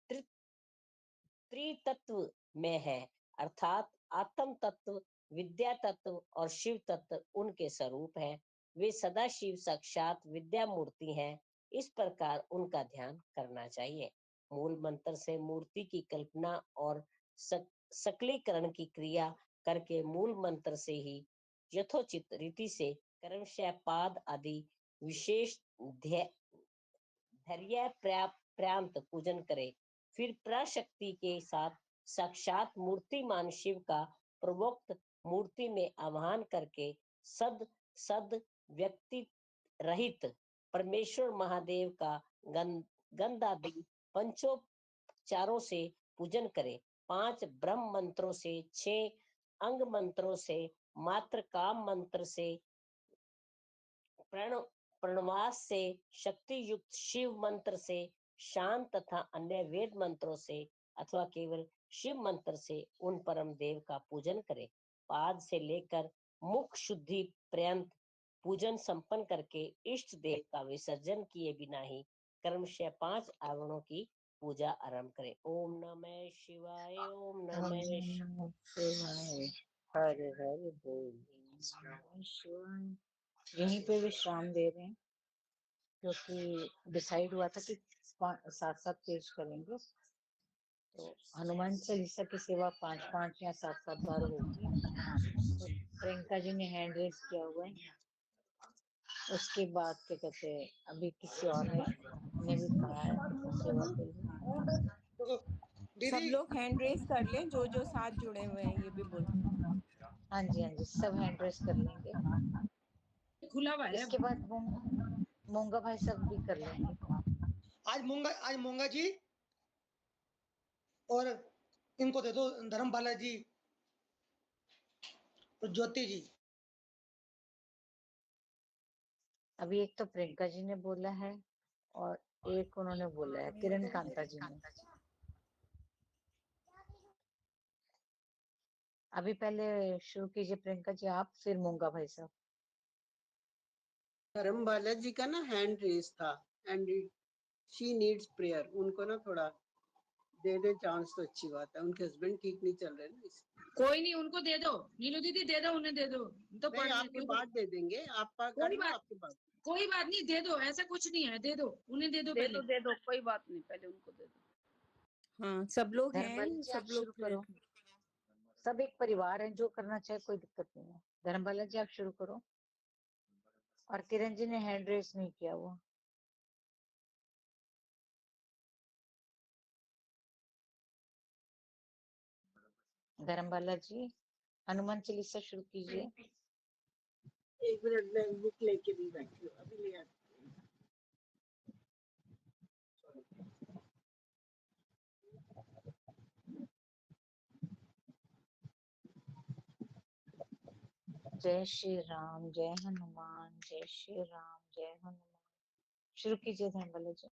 S2: त्रितत्व में है, अर्थात आत्म तत्व, विद्या तत्व और शिव तत्व उनके स्वरूप है। वे सदा शिव साक्षात विद्या मूर्ति हैं। इस प्रकार उनका ध्यान करना चाहिए। मूल मंत्र से मूर्ति की कल्पना और सकलीकरण की क्रिया करके मूल मंत्र से ही यथोचित रीति से कर्मशय पाद आदि विशेष धैर्य प्रांत पूजन करे। फिर प्रशक्ति के साथ साक्षात मूर्तिमान शिव का प्रवोक्त मूर्ति में आह्वान करके सद व्यक्ति रहित परमेश्वर महादेव का गंधादि पंचोपचारों से पूजन करे। 5 ब्रह्म मंत्रों से, 6 अंग मंत्रों से, मात्र काम मंत्र से, प्रणवास से, शक्ति युक्त शिव मंत्र से, शांत तथा अन्य वेद मंत्रों से अथवा केवल शिव मंत्र से उन परम देव का पूजन करे। पाद से लेकर मुख शुद्धि पर्यंत पूजन संपन्न करके इष्ट देव का विसर्जन किए बिना ही क्रमशः 5 आवरणों की पूजा आरंभ करें। ओम नमः शिवाय, ओम नमः
S3: शिवाय, हर हर बोल शिवाय। यहीं पे विश्राम दे रहे हैं क्योंकि डिसाइड हुआ था कि 7-7 पेज करेंगे, तो हनुमान चालीसा की सेवा 5-5 या 7-7 बार होगी। तो प्रियंका जी ने हैंड रेज किया हुआ है। उसके बाद क्या कहते हैं, अभी किसी और ने भी कहा है सेवा के लिए।
S8: सब लोग हैंड रेस कर लें, जो जो साथ जुड़े हुए हैं ये भी बोल।
S3: हाँ जी, सब हैंड रेस कर लेंगे।
S9: खुला हुआ है।
S3: इसके बाद मूंगा भाई सब भी कर लेंगे।
S10: आज मूंगा जी और इनको दे दो, धर्मपाला जी और ज्योति जी।
S3: अभी एक तो प्रियंका जी ने बोला है और एक उन्होंने बोला है किरण कांता जी ने। अभी पहले शुरू कीजिए प्रियंका जी आप, फिर मूंगा भाई साहब।
S1: धर्मबाला जी का ना हैंड रेस था एंड शी नीड्स प्रेयर। उनको ना थोड़ा दे दे चांस तो अच्छी बात है। उनके हस्बैंड ठीक नहीं चल रहे ना,
S9: कोई नहीं, उनको दे दो, नीलू दीदी दे दो, उन्हें दे दो। तो
S1: नहीं, आपके बाद दे देंगे, आप कर लो आपके बाद।
S9: कोई बात नहीं, दे दो, ऐसा कुछ नहीं है, दे दो, उन्हें दे दो, पहले
S8: दे दो, कोई बात नहीं, पहले उनको दे दो। हाँ, सब लोग हैं, सब लोग करो।
S3: सब एक परिवार है, जो करना चाहे कोई दिक्कत नहीं है। धर्मबाला जी आप शुरू करो। और किरण जी ने हैंड रेस नहीं किया हुआ। धर्मबाला जी हनुमान चालीसा शुरू कीजिए।
S1: एक मिनट में बुक लेके भी बैठी हूँ, अभी ले आती हूँ।
S3: जय श्री राम, जय हनुमान, जय श्री राम, जय हनुमान। शुरू कीजिए धर्मबाला जी।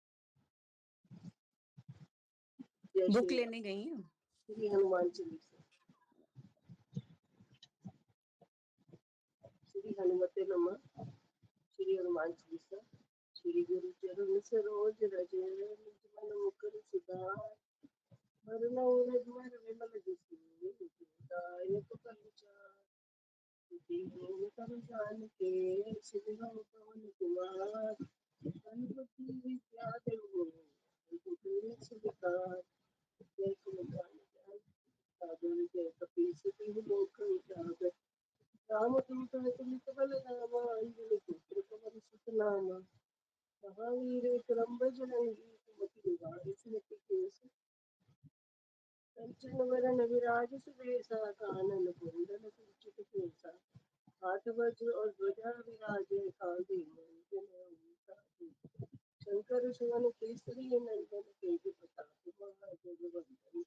S8: बुक लेने गई हैं
S1: श्री हनुमान चालीसा। श्री हनुमते नमः। श्री हनुमान चालीसा। श्री गुरु चरण सरोज रज निज मन मुकुर सुधार। वरनौ रघुवर विमल जसु दायक फलचार। दीन तम जानके सिद्धौ पवन कुमार। गणपति विद्या देवो विघ्न सुविकार। जय कुलधाम सागर जय कपीस तिहु लोक उजागर। रामदूत अतुलित बल धामा अंजनी पुत्र पवन सुत नामा। महावीर विक्रम बजरंगी कुमति निवार सुमति केस। कंचन वरन विराज सुबेसा कानन कुंडल कुंचित केसा। हाथ वज्र और ध्वजा विराजे कांधे मूंज नेत्र। शंकर सुवन केसरी नंदन तेज प्रताप महाजगवंदन।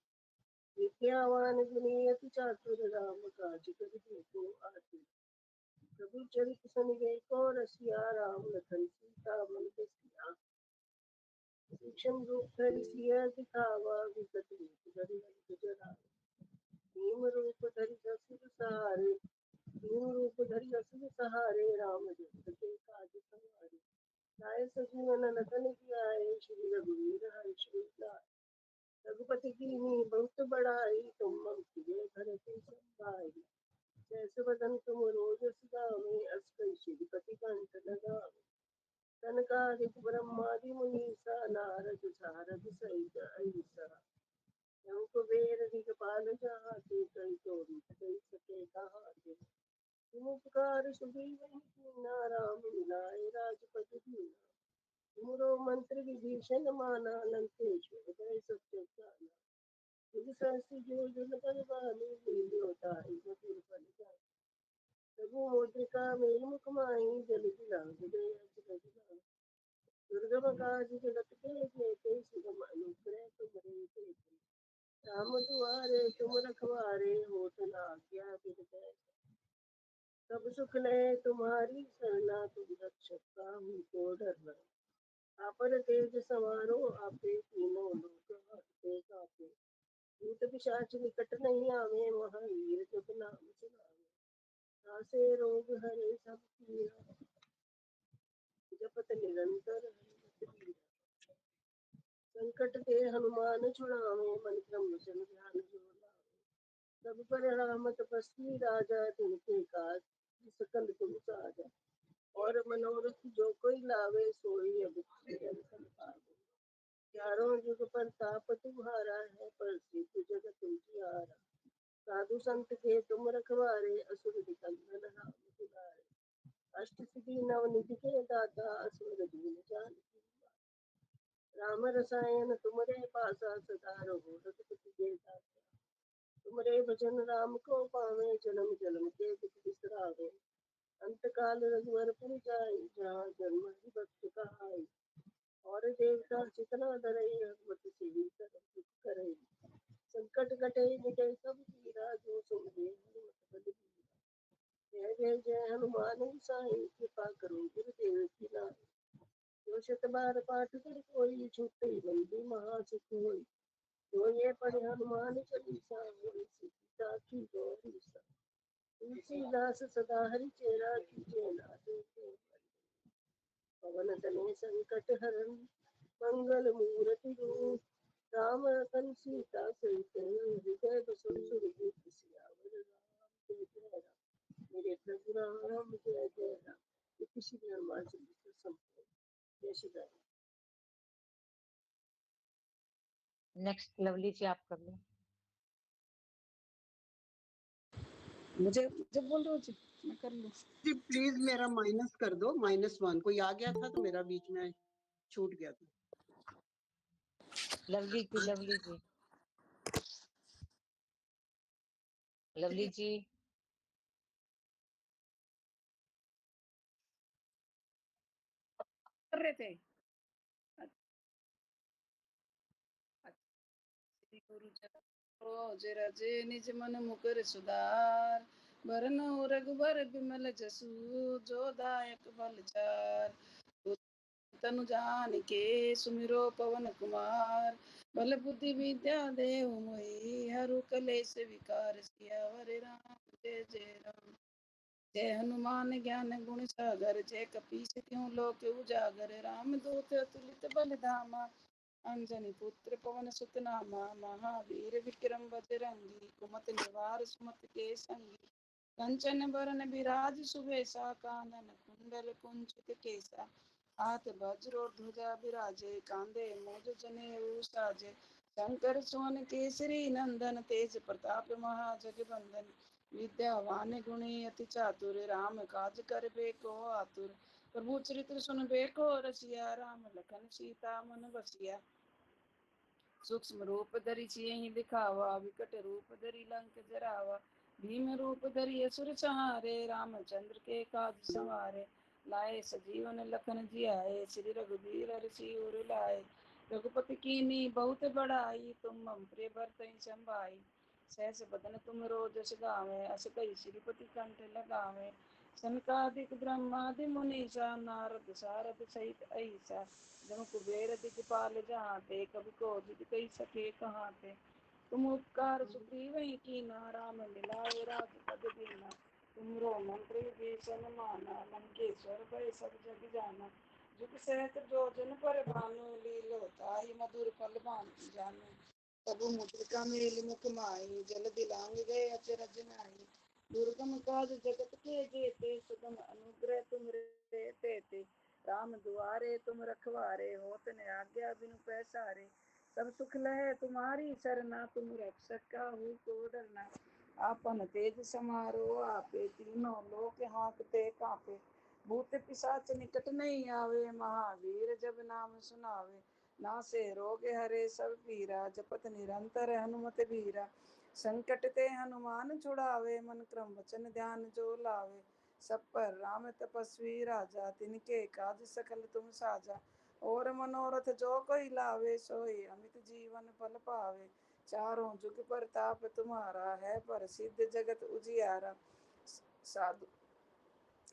S1: विद्यावान गुणियति चातुर राम काज कर को आतुर। प्रभु चरित सुनिए को रसिया राम लखन सीता मन बसिया। सूक्ष्म रूप धरि सिया दिखावा विकट रूप धरि लंक जरावा। भीम रूप धरि असुर सहारे। भीम रूप धरि असुर सहारे। रामचंद्र के काज सवारे। लाए सजीवन लखन जियाए। श्री रघुवीर हर्ष लाए। रघुपति कीन्ही बहुत बड़ाई। तुम मम प्रिय भरत संभाई। जैसे बदन तुम रोज सुदामे। अस कई श्रीपति कंठ लगावे। सनकादिक ब्रह्मादि मुनीसा। नारद सारद सहित अहिसा। कुबेर दिगपाल जाते। कई चोरी कई सके कहाते। तुम उपकार सुग्रीव कीन्हा। राम मिलाए राजपद दीना। तुमरो मंत्र विभीषण माना। लंकेश्वर भय सब जग जाना। तुम सहस जो जन पर भानु। लील्यो ताहि मधुर फल जानु। प्रभु मुद्रिका मेल मुख माहि। जल दिलांग गए अजगर लाहि। दुर्गम काज जगत के जेते। सुगम अनुग्रह तुमरे तेते। राम दुआरे तुम रखवारे। होत न आज्ञा बिनु पैसारे। सब सुख लय तुम्हारी सरना। तुम रक्षक काहू को डरना। आपन तेज समारो आपे। तीनों लोक हाथे कापे। भूत पिशाच निकट नहीं आवे। महावीर जब नाम सुनावे।
S4: आसे रोग हरे सब पीरा, जपत निरंतर हनुमत बीरा। संकट ते हनुमान छुड़ावे, मन क्रम वचन ध्यान जो लावे। सब पर राम तपस्वी राजा, तिनके काज सकल तुम साजा। और मनोरथ जो कोई लावे, सोई अभिषेक फल पावे। चारों जुग परताप तुम्हारा है, प्रसिद्ध जगत उजियारा। साधु संत के तुम रखवारे, असुर निकंदन राम दुलारे। अष्ट सिद्धि नव निधि के दाता, असुर दीन जानकी माता। राम रसायन तुम्हारे पासा, सदा रहो रघुपति के दासा। तुम्हारे भजन राम को पावे, जन्म जन्म के दुख बिसरावे। अंत काल रघुवर पुर जाई, जहाँ जन्म हरि भक्त कहाई। और देवता चितना धरई, हनुमत से ही सर्व सुख करई। संकट कटे मिटे सब पीरा, जो सुमिरे हनुमत बल बीरा। जय जय जय हनुमान गोसाई, कृपा करो गुरुदेव की नाई। जो शत बार पाठ कर कोई, छूटे बंदी महासुख होई। जो ये पढ़े हनुमान चालीसा, होय सिद्धि साखी गौरी सा। तुलसीदास सदा हरि चेरा, कीजे नाथ के पवन तनय संकट हरन। मंगल मूर्ति रूप, राम लखन सीता सहित, हृदय बसु सुरभूप। सियावर राम जय जय राम, मेरे प्रभु राम जय जय राम। ये किसी भी हनुमान चालीसा संपूर्ण। जय श्री राम।
S2: नेक्स्ट लवली जी आप कर लो।
S8: मुझे मुझे बोल रहे हो जी, मैं कर लूँ।
S1: जी प्लीज मेरा माइनस कर दो, -1 कोई आ गया था तो मेरा बीच में छूट गया था।
S2: लवली जी, लवली जी, लवली जी।
S8: कर रहे थे। श्री गुरु रोज रजे निज मन मुकर सुधार, बरनउँ रघुबर बिमल जसु, जो दायक फल चार। तनु जानिके सुमिरो पवन कुमार, बल बुद्धि विद्या देहु मोहि। हरु कलेश विकार, सियावर राम जय जय राम। जय हनुमान ज्ञान गुण सागर, जय कपीस तिहुँ लोक उजागर। राम दूत अतुलित बल धामा, अंजनी पुत्र पवन सुत नामा। महावीर विक्रम बजरंगी, कुमति निवार सुमति के संगी। कंचन बरन बिराज सुबेसा, कानन कुंडल कुंचित केसा। हाथ वज्र और ध्वजा विराजे, कांधे मूज जनेऊ साजे। शंकर सुवन केसरी नंदन, तेज प्रताप महाजगबंदन। विद्यावान गुणी अति चातुर, राम काज करबे को आतुर। प्रभु चरित्र सुनबे को रसिया, राम लखन सीता मन बसिया। सूक्ष्म रूप धरि सियहि दिखावा, विकट रूप धरि लंक जरावा। भीम रूप धरि असुर संहारे, रामचंद्र के काज संवारे। लाए सजीवन लखन जियाए, श्री रघुबीर हरषि सिर लाए। रघुपति कीन्ही बहुत बड़ाई, तुम मम प्रिय भरतहि संभाई। सहस बदन तुम जस गावें, अस कहि श्रीपति कंठ लगावें। सनकादिक ब्रह्मादि मुनीसा, नारद सारद सहित अहिसा। जम कुबेर दिखपाल जहाते, कवि कोविद कहि सके कहाते। तुम उपकार सुग्रीव कीन्हा, राम मिलाए राजपद दीन्हा। तुमरो मंत्र विभीषण माना, लंकेश्वर भय सब जग जाना। जुग सहस्त्र जो जन पर भानु, लीलो ताहि मधुर फल जानु। तबु मुद्रिका मेलि मुख माहि, जल दिलांग गए अचरज नाहि। दुर्गम काज जगत के जेते, सुगम अनुग्रह तुमरे तेते। राम दुआरे तुम रखवारे, होत न आज्ञा बिनु पैसारे। सब सुख लहे तुम्हारी सरना, तुम रक्षक काहू को डरना। आपन तेज समारो आपे, तीनों लोक हाँकते कांपे। भूत पिशाच निकट नहीं आवे, महावीर जब नाम सुनावे। नासे रोग हरे सब पीरा, जपत निरंतर हनुमत बीरा। संकट ते हनुमान छुड़ावे, मन क्रम वचन ध्यान जो लावे। सब पर राम तपस्वी राजा, तिनके काज सकल तुम साजा। और मनोरथ जो कोई लावे, सोई अमित जीवन फल पावे। चारों जुग परताप तुम्हारा है, प्रसिद्ध जगत उजियारा। साधु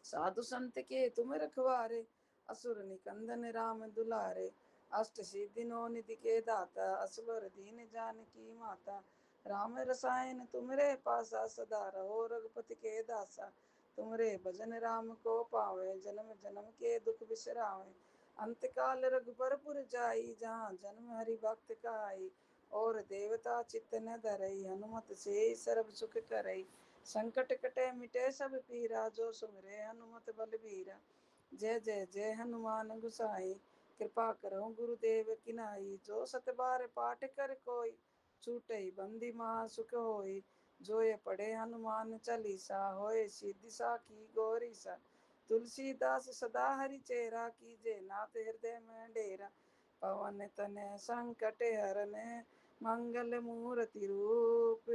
S8: साधु संत के तुम रखवारे, असुर निकंदन राम दुलारे। अष्ट सिद्धि नौ निधि के दाता, असवर दीन जानकी माता। राम रसायन तुमरे पासा, सदा रहो रघुपति के दासा। तुमरे भजन राम को पावे, जन्म जन्म के दुख बिसरावे। अंतकाल रघुबरपुर जाई, जहाँ जन्म हरि भक्त का आई। और देवता चित्त न धरई, हनुमत से सर्व सुख करई। संकट कटे मिटे सब पीरा, जो सुमिरे हनुमत बलबीरा। जय जय जय हनुमान गुसाई, कृपा करो गुरुदेव की नाई। जो सत बार पाठ कर कोई, छूटे बंदी महा सुख होई। जो ये पढ़े हनुमान चालीसा, होए सिद्धि साखी गौरी सा। तुलसीदास सदा हरि चेरा, कीजे नाथ हृदय में डेरा। पवन तनय संकट हरन, मंगल मूर्ति रूप।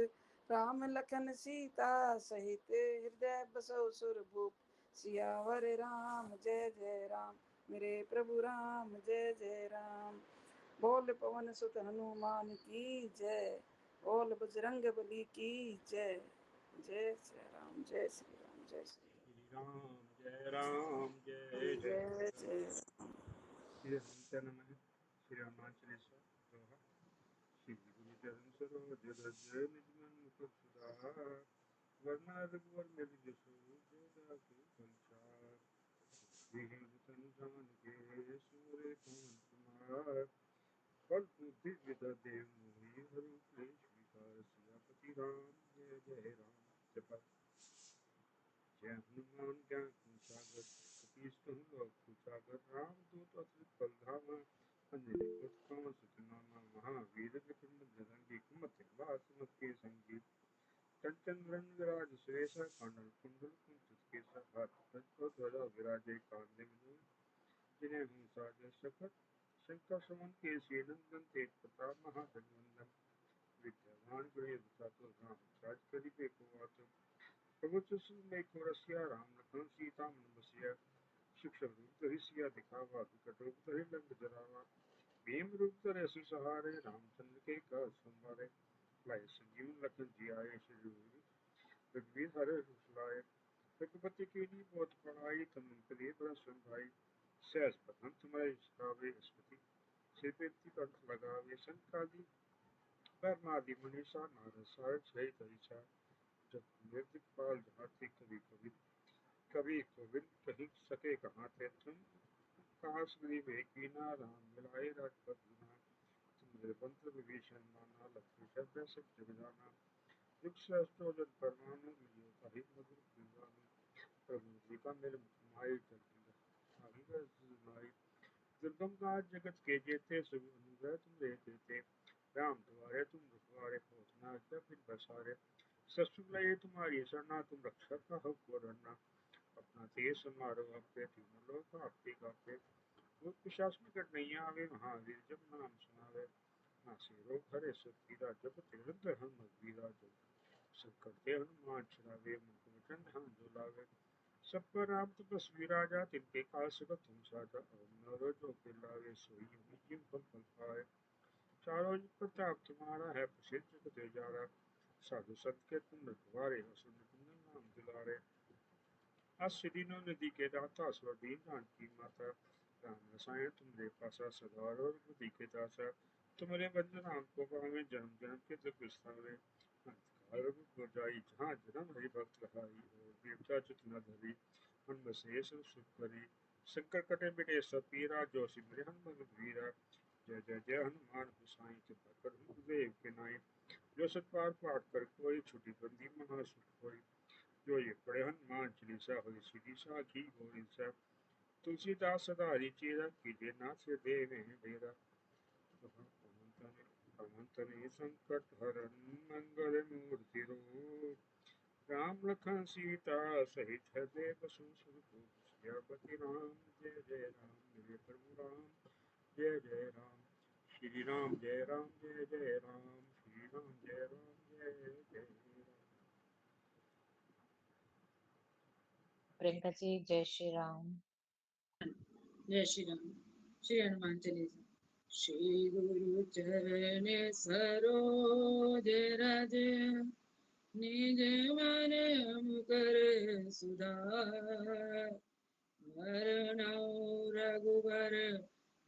S8: राम लखन सीता सहित, हृदय बसौ सुरभूप। सियावर राम जय जय राम, मेरे प्रभु राम जय जय राम। बोल पवन सुत हनुमान की जय, बोल बजरंग बली की जय। जय श्री राम, जय श्री राम, जय श्री
S11: राम जय राम जय जय
S8: जय जय
S11: श्री हनुमते नमः। श्री हनुमान चालीसा दोहा। श्री गुरु चरण सरोज रज निज मन मुकुर सुधार, वरना रघुवर मिल जसु जो दासु संसार। विहीन तन जान के सुरे पवन कुमार, फल बुद्धि विद्या देव मोहि हरु क्लेश विकार। सियापति राम जय जय राम। जपा जय हनुमान ज्ञान गुण सागर, कपीस कहु लोक उजागर। राम दूत अतुलित बल धामा, अंजनी पुत्र पवन सुत नामा। महावीर विक्रम बजरंगी, कुमति निवास सुमति संगी। कंचन बरन विराज सुबेसा, कांधर कुंडल कुंचित केसा। हाथ पंच ध्वजा विराजे, कांधे मूल जिन्हें हूँ साजे सफर। शंकर सुमन केसरी नंदन, तेज प्रताप महाजगवंदन। विद्यावान गुणी विचातुर, राम काज करिबे को आतुर। प्रभु चुसु में रसिया, राम लखन सीता मन बसिया। सूक्ष्म रूप धरि सिया दिखावा, विकट रूप धरि लंक जरावा। भीम रूप धरि असुर सहारे, रामचंद्र के काज संवारे। लाए संजीवन लखन जियाए, श्री रघुवीर हरे रुसलाए। रघुपति कीन्ही बहुत बड़ाई, तुम करिए बड़ा भाई। सहज बदन तुम्हारे सुहावे, स्मृति सिर पे कंठ लगावे। संकादि परमादि मनीषा, नारद सारद सहित हरीसा। जब निर्दिक पाल जहाते कवि कवि, कवि कोविद कही सके कहाँ थे तुम। कहा सुग्रीव एक कीना, राम मिलाए राजपद गुना। तुम निरबंध विभीषण माना, लक्ष्मण शब्द सब जग जाना। युग सहस्त्र जन परमाणु, लियो ताहि मधुर फूलवानु। प्रभु मुद्रिका मेरे मुख माहि, जल दुर्गम काज जगत के जेते, सब अनुग्रह तुम रे देते। राम द्वारे तुम रखवारे, पहुँचना क्या फिर बसारे। ससुर लये तुम्हारी सरना, तुम रक्षा कहो को डरना। अपना तेज समारो आपे, तीनों लोग आपके गाते। भूत पिशाच निकट नहीं आवे, महावीर जब नाम सुनावे। नासे रोग हरे सब पीरा, जपत निरंतर हनुमत बीरा। जो सब करते हनुमान छुड़ावे, मुख वचन ध्यान जो लावे। सब पर राम तपस्वी राजा, तिनके काज सकल तुम साजा। और नरो जो के लावे, सोई जीव फल फल पाए। चारों युग प्रताप तुम्हारा है, प्रसिद्ध जगत उजारा। साधु संत के तुम रखवारे, असुर निकंदन नाम दुलारे। अष्ट दिनों नदी के दाता, स्वर दीन जानकी माता। राम रसायन तुमरे पासा, सदा और बुद्धि के दासा। तुम्हारे बंधन राम को पावे, जन्म जन्म के दुख बिसरावे। अंतकाल रघुपुर जाई, जहाँ जन्म हरि भक्त कहाई। और देवता चित न धरी, मन बसे सब सुख करी। संकट कटे मिटे सब पीरा, जो सिमरे हनुमत वीरा। जय जय जय हनुमान गोसाई, कृपा कर गुरुदेव के नाई। जो सतबार पाठ कर कोई, छुटी बंदी महासुख होई। जो ये पढ़े हनुमान चालीसा, होई सीधी साखी गौरी सा। तुलसीदास सदा हरि चेरा, कीजे नाथ हृदय में डेरा। पवन तनय संकट हरन, मंगल मूर्ति रूप। राम लखन सीता सहित हृदय बसु सुरभूप। सियापति राम जय जय राम, मेरे प्रभु राम जय जय राम। श्री राम जय राम जय जय राम, श्री राम जय राम जय जय राम।
S2: प्रियंका जी जय श्री राम।
S9: जय श्री राम। श्री हनुमान चालीसा। श्री गुरु चरण सरोज रज, निज मन मुकर सुधार। वरनौ रघुबर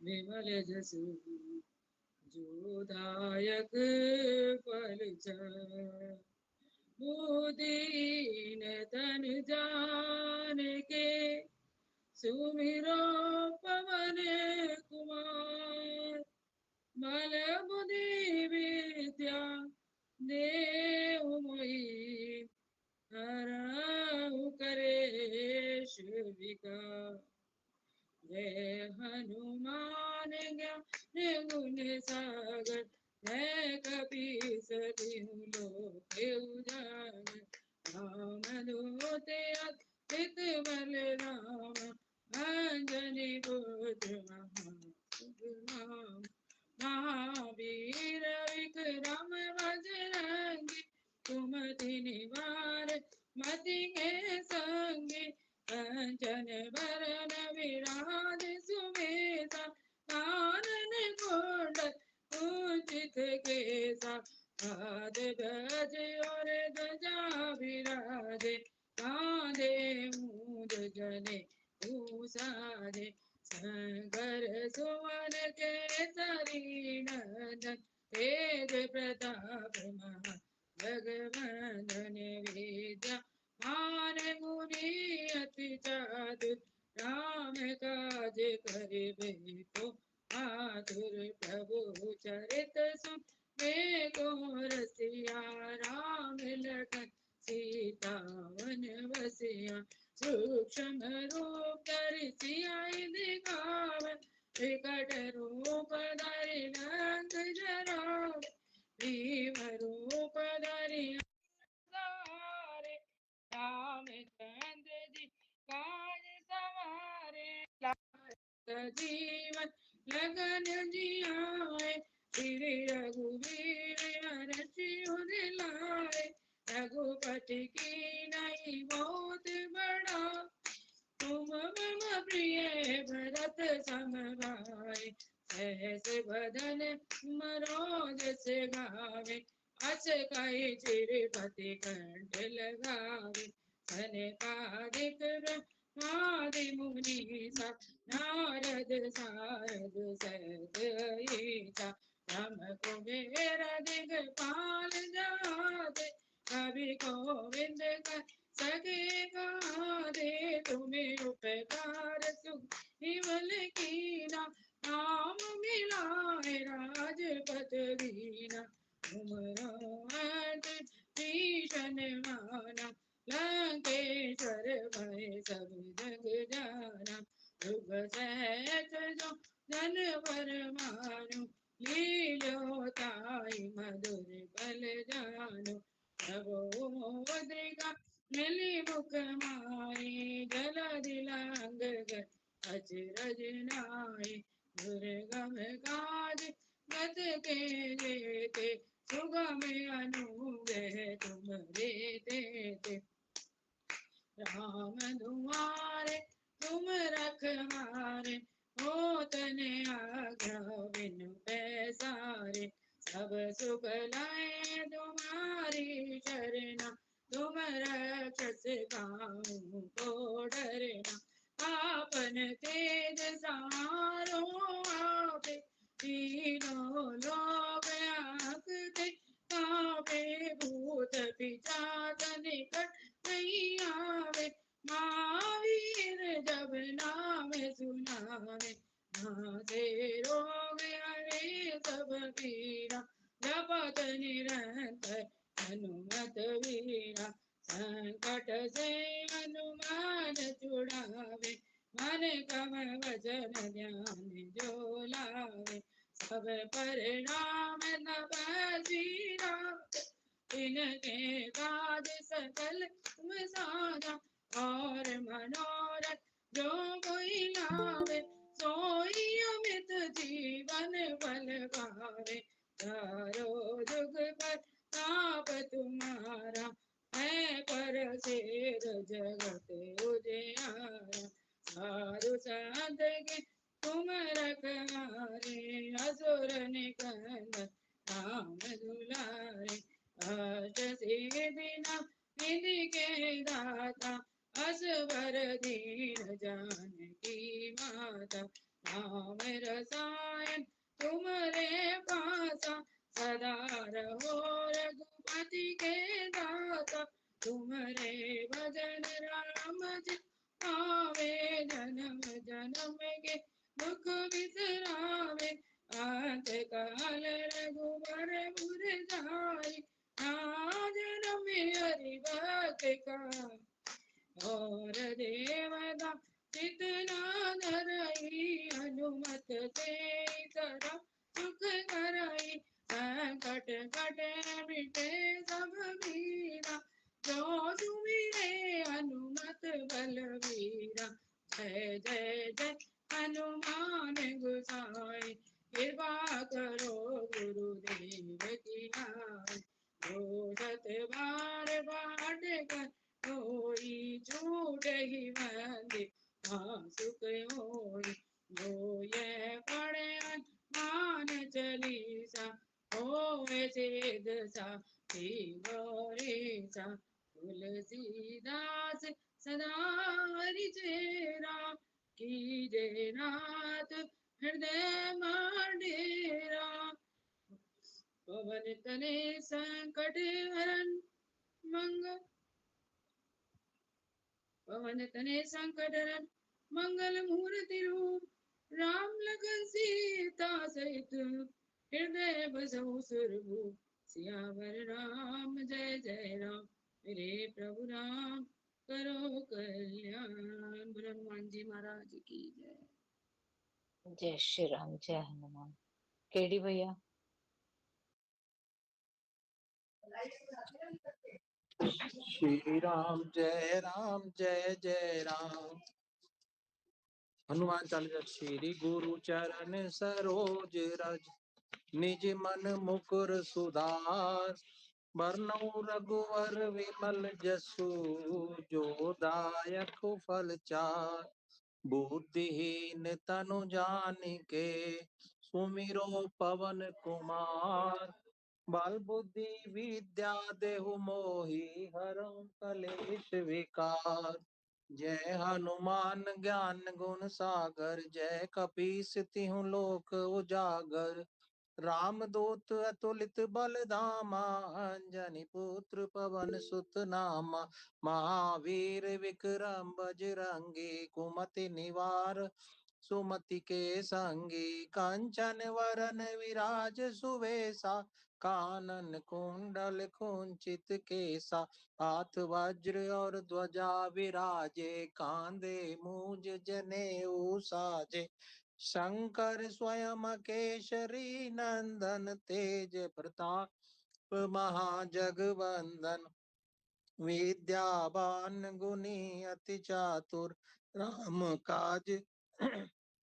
S9: विमल जसु, जो दायक फल चार। बुद्धिहीन तन जान के सुमिरो पवन कुमार। बल बुद्धि विद्या देहु मोहि हरहु करेश विकार। जय हनुमान ज्ञान गुण सागर जय कपीस तिहु लोक उजागर। राम दूत अतुलित बल राम अंजनी पुत्र महासुर। महावीर विक्रम बजरंगी कुमति निवार मति के संगी। कंचन बरन विराज सुबेसा कानन कुंडल कुंचित केसा। हाथ गज और ध्वजा विराजे कांधे मूंज जने भूषाजे। शंकर सुवन केसरी नंदन तेज प्रताप महा जगवंदन। विद्या मान गुणी अति चातुर राम काज करिबे को आतुर। प्रभु चरित सुने को रसिया राम लखन सीता वन बसिया। सूक्ष्म रूप धरि सियाहि दिखावे विकट रूप धरि लंक जरावे। भीम रूप धरि सहारे रामचंद्र जी काज सवारे। जीवन लगन जियाए श्री रघुवीर हरषि लाए। रघुपति की नहीं बहुत बड़ा तुम मम प्रिय भरत सम भाई। सहस बदन मरोज से गावे अस कहि चिरपति कंठ लगावे। सनकादिक ब्रह्मादि मुनीसा नारद सारद सहित ईसा। ब्रह्म कुबेर दिगपाल जहाते कवि गोविंद सगे गाधे। तुम्हें उपकार सुख निवल कीना नाम मिलाए राजपत दीना। तुम भीषण माना लंकेश्वर भय सब जग जाना। युग सहज जो जन पर मानो लीलो ताई मधुर बल जानो। प्रभु मोद्रिका मिली मुख मारे जल दिलांग अचरज नाये। दुर्गम काज गत के जेते सुगम अनुग्रह तुम रे। राम दुआरे तुम रखवारे होत न आज्ञा बिनु पैसारे। सब सुख लाए तुम्हारी शरणा तुम रक्षस काहू को डरना। आपन तेज सहारो आपे तीनों लोग आंकते कांपे। भूत पिशाच निकट नहीं आवे महावीर जब नाम सुनावे। नासे रोग हरे सब पीरा जपत निरंतर हनुमत वीरा। संकट से हनुमान छुड़ावे मन कम वचन ध्यान जो लावे। सब पर राम तपस्वीरा इनके काज सकल साजा। और मनोरथ जो कोई लावे सोई अमित जीवन बल पावे। चारों जुग पर ताप तुम्हारा है पर सिर जगत उजियारा। साधु संत के तुम रखवारे असुर निकंदन राम दुलारे। अष्ट सिद्धि निधि के दाता असवर दीन जानकी माता। राम रसायन तुम्हारे पासा सदा रहो रघुपति के दासा। का और देवता चितना धरई हनुमत से तरह सुख करई संकट कटे मिटे सब मीरा जो सुमिरे हनुमत बलवीरा जय जय जय हनुमान गोसाई कृपा करो गुरुदेव की नाई जो सत बार बाट कर कोई झूठ ही मंदिर सुख होई जो ये पढ़े मान चलीसा होए सिद्ध सा गौरी सा तुलसीदास सदा हरि चेरा कीजे नाथ हृदय मांडेरा पवन तने संकट हरन मंगल पवन तने संकट हरन मंगल मूर्ति रूप राम लखन सीता सहित हृदय बसहु सुरभूप सियावर राम जय जय राम मेरे प्रभु राम करो कल्याण। बोलो हनुमान जी महाराज की जय।
S2: जय श्री राम, जय हनुमान। केडी भैया।
S12: श्री राम जय जय राम। हनुमान चालीसा। श्री गुरु चरण सरोज रज निज मन मुकुर सुधार बरनौ रघुवर विमल जसु जो दायक फल चार बुद्धिहीन तनु जानिके सुमिरो पवन कुमार बल बुद्धि विद्या देहु मोहि हरहु कलेश विकार जय हनुमान ज्ञान गुण सागर जय कपीस तिहु लोक उजागर राम दूत अतुलित बल धामा अंजनी पुत्र पवन सुत नामा महावीर विक्रम बजरंगी कुमति निवार सुमति के संगी कंचन वरन विराज सुवेशा कानन कुंडल कुंचित केसा हाथ वज्र और ध्वजा विराजे कांधे मूज जनेऊ साजे शंकर स्वयं केशरी नंदन तेज प्रताप महाजगवंदन विद्यावान गुणी अति चातुर राम काज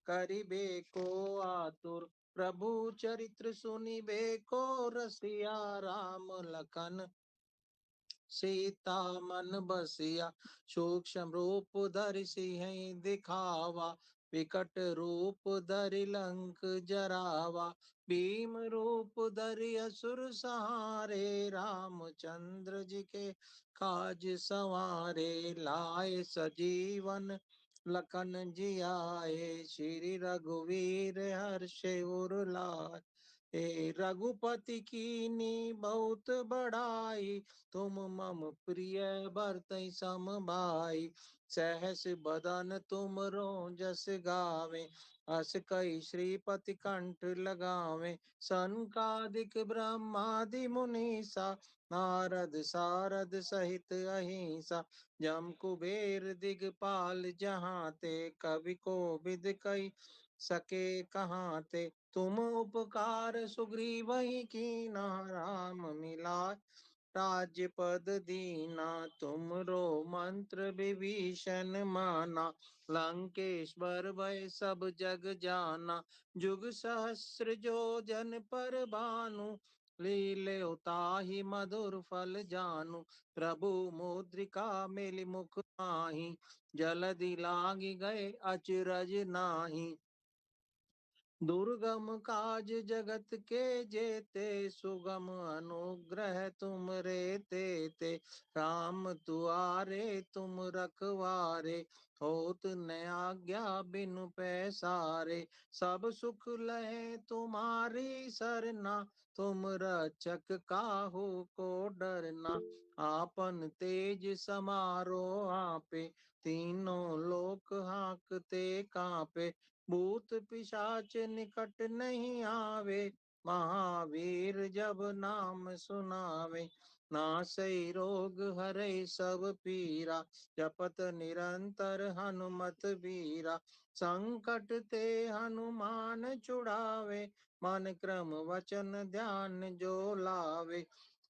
S12: करिबे को आतुर प्रभु चरित्र सुनिबे को रसिया राम लखन सीता मन बसिया सूक्ष्म रूप धरि सिंह दिखावा विकट रूप धरि लंक जरावा भीम रूप धरि असुर सहारे रामचंद्र जी के काज सवारे लाए सजीवन लखन जियाए श्री रघुवीर हर्षे उर लाए हे रघुपति कीनी बहुत बड़ाई तुम मम प्रिय भरतहि सम भाई सहस बदन तुम जस गावे अस कई श्रीपति कंठ लगावे सनकादिक ब्रह्मादि मुनीसा नारद सारद सहित अहिंसा जम कुबेर दिगपाल जहाँ ते कवि को विद कई सके कहाँ ते तुम उपकार सुग्रीवहि कीना राम मिलाय राज्य पद दीना तुमरो मंत्र विभीषण माना लंकेश्वर भय सब जग जाना जुग सहस्र जो जन पर भानु लीले उताहि मधुर फल जानू प्रभु मुद्रिका मेलि मुख माही जलधि लागी गए अचरज नाही दुर्गम काज जगत के जेते सुगम अनुग्रह तुम रे ते राम तुआरे तुम रखवारे होत न आज्ञा बिनु पैसारे सब सुख लहे तुम्हारी सरना तुम रक्षक काहू को डरना आपन तेज समारो आपे तीनों लोक हाकते कांपे भूत पिशाच निकट नहीं आवे महावीर जब नाम सुनावे नासई रोग हरै सब पीरा, जपत निरंतर हनुमत बीरा। संकट ते हनुमान छुड़ावे, मन क्रम वचन ध्यान जो लावे।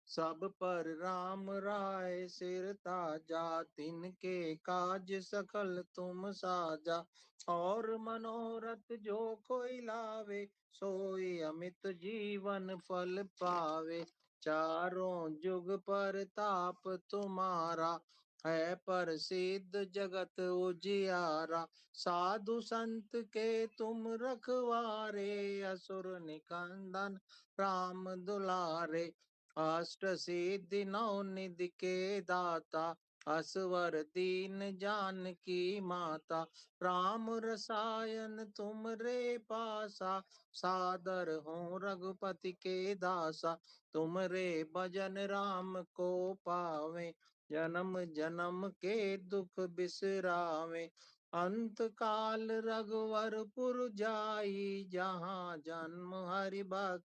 S12: सब पर राम राय सिर ताजा, तिनके काज सकल तुम साजा। और मनोरथ जो कोई लावे, सोई अमित जीवन फल पावे। चारों जुग पर ताप तुम्हारा, है प्रसिद्ध जगत उजियारा। साधु संत के तुम रखवारे, असुर निकंदन राम दुलारे। अष्ट सिद्धि नौ निधि के दाता, असवर दीन जानकी माता। राम रसायन तुम रे पासा, सादर हो रघुपति के दासा। तुम रे भजन राम को पावे, जन्म जन्म के दुख बिसरावे। अंत काल रघुवरपुर जाई, जहाँ जन्म हरि भक्त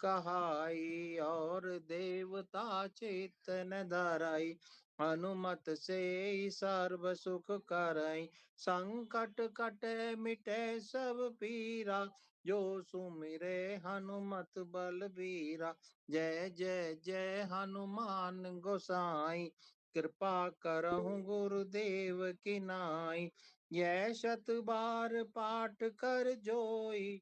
S12: कहाई। और देवता चेतन धराई, हनुमत से सर्व सुख करई। संकट कटे मिटे सब पीरा, जो सुमिरे हनुमत बलबीरा। जय जय जय हनुमान गोसाई, कृपा करहु गुरुदेव की नाई। यह शत बार पाठ कर जोई,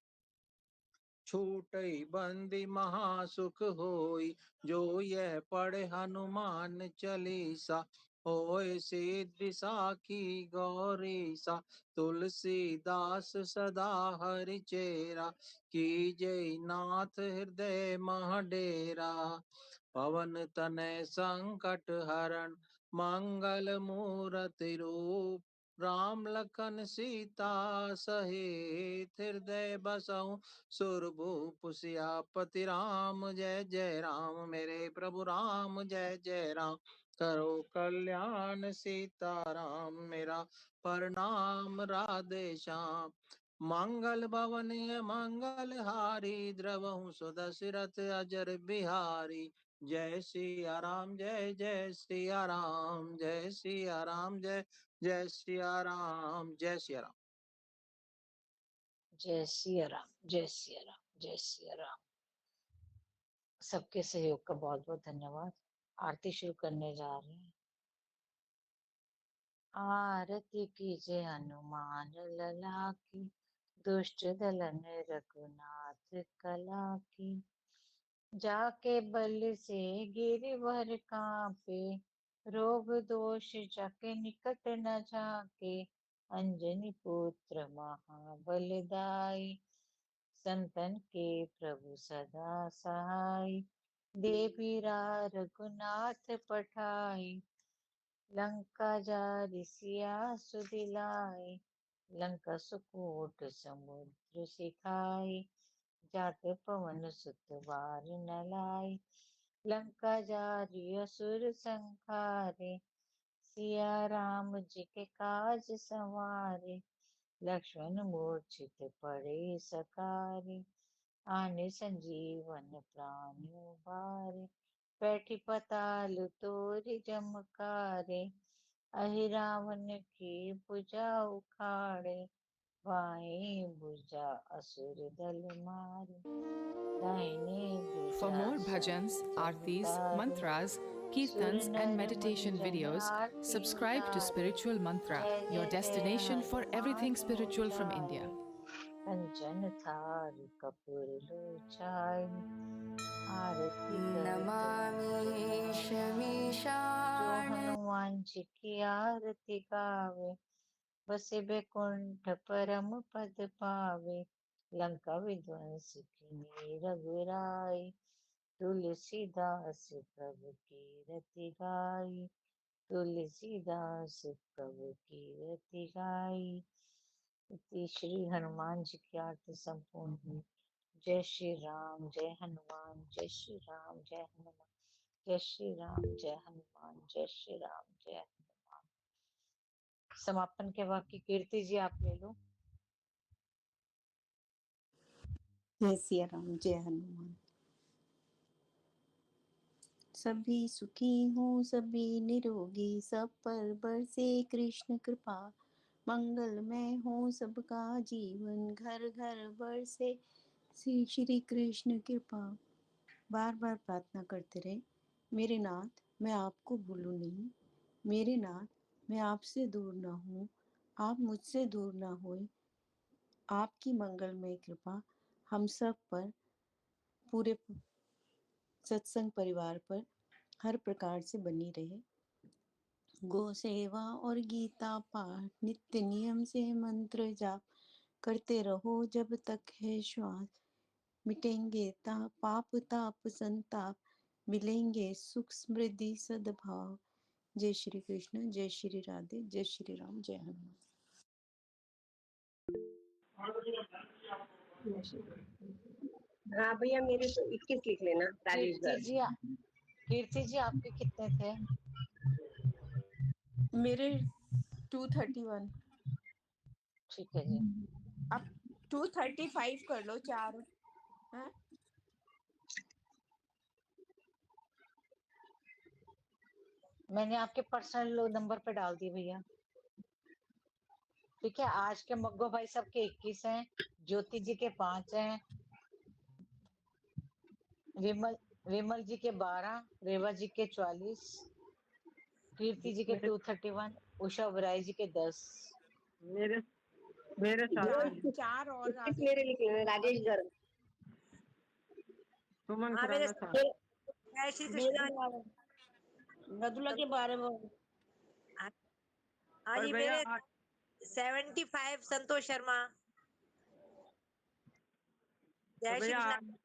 S12: छूटई बंदी महासुख होई। जो यह पढ़े हनुमान चालीसा, होय सिद्धि साखी गौरीसा। तुलसीदास सदा हरि चेरा, की जय नाथ हृदय मह डेरा। पवन तनय संकट हरण, मंगल मूर्ति रूप। राम लखन सीता सहित, हृदय बसहु सुरभूप। सियापति राम जय जय राम, मेरे प्रभु राम जय जय राम। करो कल्याण सीताराम, मेरा प्रणाम राधे श्याम। मंगल भवन मंगल हारी, द्रवहु सुदशरथ अजर बिहारी। जय सिया राम जय जय सिया राम, जय सिया राम जय जय सिया राम, जय सिया राम।
S2: जय सिया राम, जय सिया राम, जय सिया राम। सबके सहयोग का बहुत बहुत धन्यवाद। आरती शुरू करने जा रहे हैं। आरती कीजिए हनुमान लला की, दुष्ट दलन रघुनाथ कला की। जाके बल से गिरवर कांपे, रोग दोष जाके निकट न जाके। अंजनी पुत्र महाबलदाई, संतन के प्रभु सदा सहाय। देवीरा रघुनाथ पठाई, लंका जारि सिया सुदिलाय। लंका सुकोट समुद्र सिखाई, जाके पवन सुत बार न लाय। लंका जारि असुर संहारे, सिया राम जी के काज संवारे। लक्ष्मण मूर्छित पड़े सकारे, आने संजीवन प्राण उबारे। बैठी पताल तोरि जमकारे, अहि रावण की भुजा उखाड़े। बाएं भुजा असुर दल मारे, दाहिने
S13: For
S2: भुजा
S13: more
S2: सत
S13: bhajans, aartis,
S2: तारे।
S13: mantras,
S2: सुर
S13: kirtans, and
S2: नर
S13: meditation
S2: मुनि
S13: videos,
S2: आरती
S13: subscribe to
S2: उतारे।
S13: Spiritual Mantra,
S2: जय
S13: your
S2: जय जय
S13: destination for everything
S2: Hanuman
S13: spiritual from India.
S2: कंचन थार कपूर लोचाई, आरती
S14: नमामि
S2: जो
S14: शमीशान
S2: हनुमान जी की आरती गावे, बसे बैकुंठ परम पद पावे। लंका विध्वंस की रघुराई, तुलसीदास प्रभु की रति गाई। तुलसीदास प्रभु की रति गाई। इति श्री हनुमान जी की आरती संपूर्ण हुई। जय श्री राम जय हनुमान, जय श्री राम जय हनुमान, जय श्री राम जय हनुमान, जय श्री राम जय हनुमान। समापन के वाक्य कीर्ति जी आप ले लो।
S15: जय सिया राम जय हनुमान। सभी सुखी हो सभी निरोगी, सब पर बरसे कृष्ण कृपा। मंगलमय हो सबका जीवन, घर घर बरसे श्री कृष्ण कृपा। बार बार प्रार्थना करते रहे, मेरे नाथ मैं आपको भूलूं नहीं, मेरे नाथ मैं आपसे दूर ना हूँ, आप मुझसे दूर ना होए। आपकी मंगलमय कृपा हम सब पर, पूरे सत्संग परिवार पर हर प्रकार से बनी रहे। गो सेवा और गीता पाठ नित्य नियम से मंत्र जाप करते रहो जब तक है श्वास। मिटेंगे पाप ताप संताप, मिलेंगे सुख समृद्धि सद्भाव। जय श्री कृष्ण, जय श्री राधे, जय श्री राम, जय हनुमान।
S4: हाँ भैया, मेरे तो 21 लिख लेना। राजेश
S3: कीर्ति जी आपके कितने थे?
S15: मेरे 231।
S3: ठीक है जी।
S15: अब 235 कर लो, 4 है।
S3: मैंने आपके पर्सनल नंबर पे डाल दी भैया। ठीक है, आज के मग्गो भाई साहब के 21 हैं, ज्योति जी के 5 हैं, विमल जी के 12, रेवा जी के 44, कीर्ति जी के 231, उषा बराई जी के 10।
S16: मेरे
S15: चार और
S4: 21 मेरे लिख लेना। राजेश गर्ग,
S16: सुमन
S17: हाँ मेरे
S16: खुराना
S17: जय श्री कृष्ण।
S15: नदुला के बारे में।
S17: हाँ जी, मेरे 75 संतोष शर्मा। जय श्री
S16: भैया
S17: कृष्ण।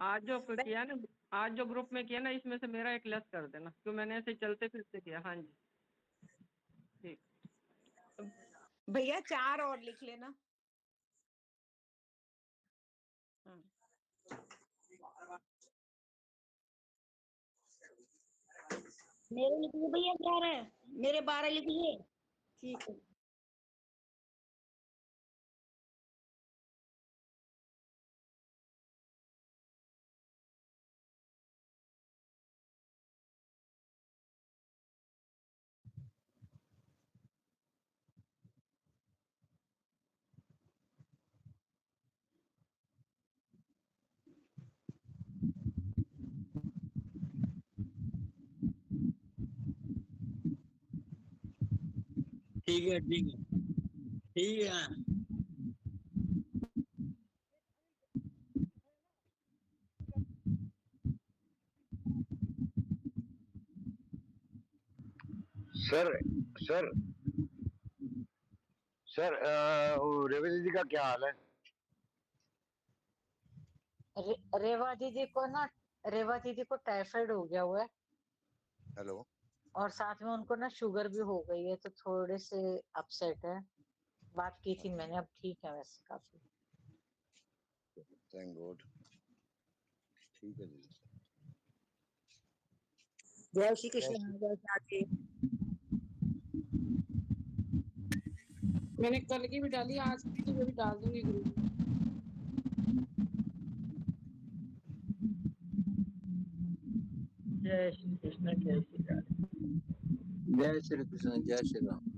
S16: आज जो किया ना, आज जो ग्रुप में किया ना, इसमें से मेरा एक लेस कर देना, क्यों मैंने ऐसे चलते फिरते किया। हाँ जी ठीक।
S15: भैया 4 और लिख लेना।
S17: मेरे लिखिए भैया 11, मेरे 12 लिखिए।
S15: ठीक है।
S18: ठीक है ठीक है ठीक है।
S19: सर सर सर रेवा दीदी का क्या हाल है?
S3: रेवा दीदी को टाइफाइड हो गया हुआ है।
S19: हेलो।
S3: और साथ में उनको ना शुगर भी हो गई है, तो थोड़े से अपसेट है। बात की थी मैंने, अब ठीक है वैसे काफी।
S19: Thank God. ठीक है दीदी।
S17: जय श्री कृष्ण। जय श्री।
S9: मैंने कल की भी डाली, आज की भी डाल दूंगी ग्रुप में।
S16: जय श्री कृष्ण, जय श्री राधे।
S12: जय श्री कृष्ण, जय श्री राम।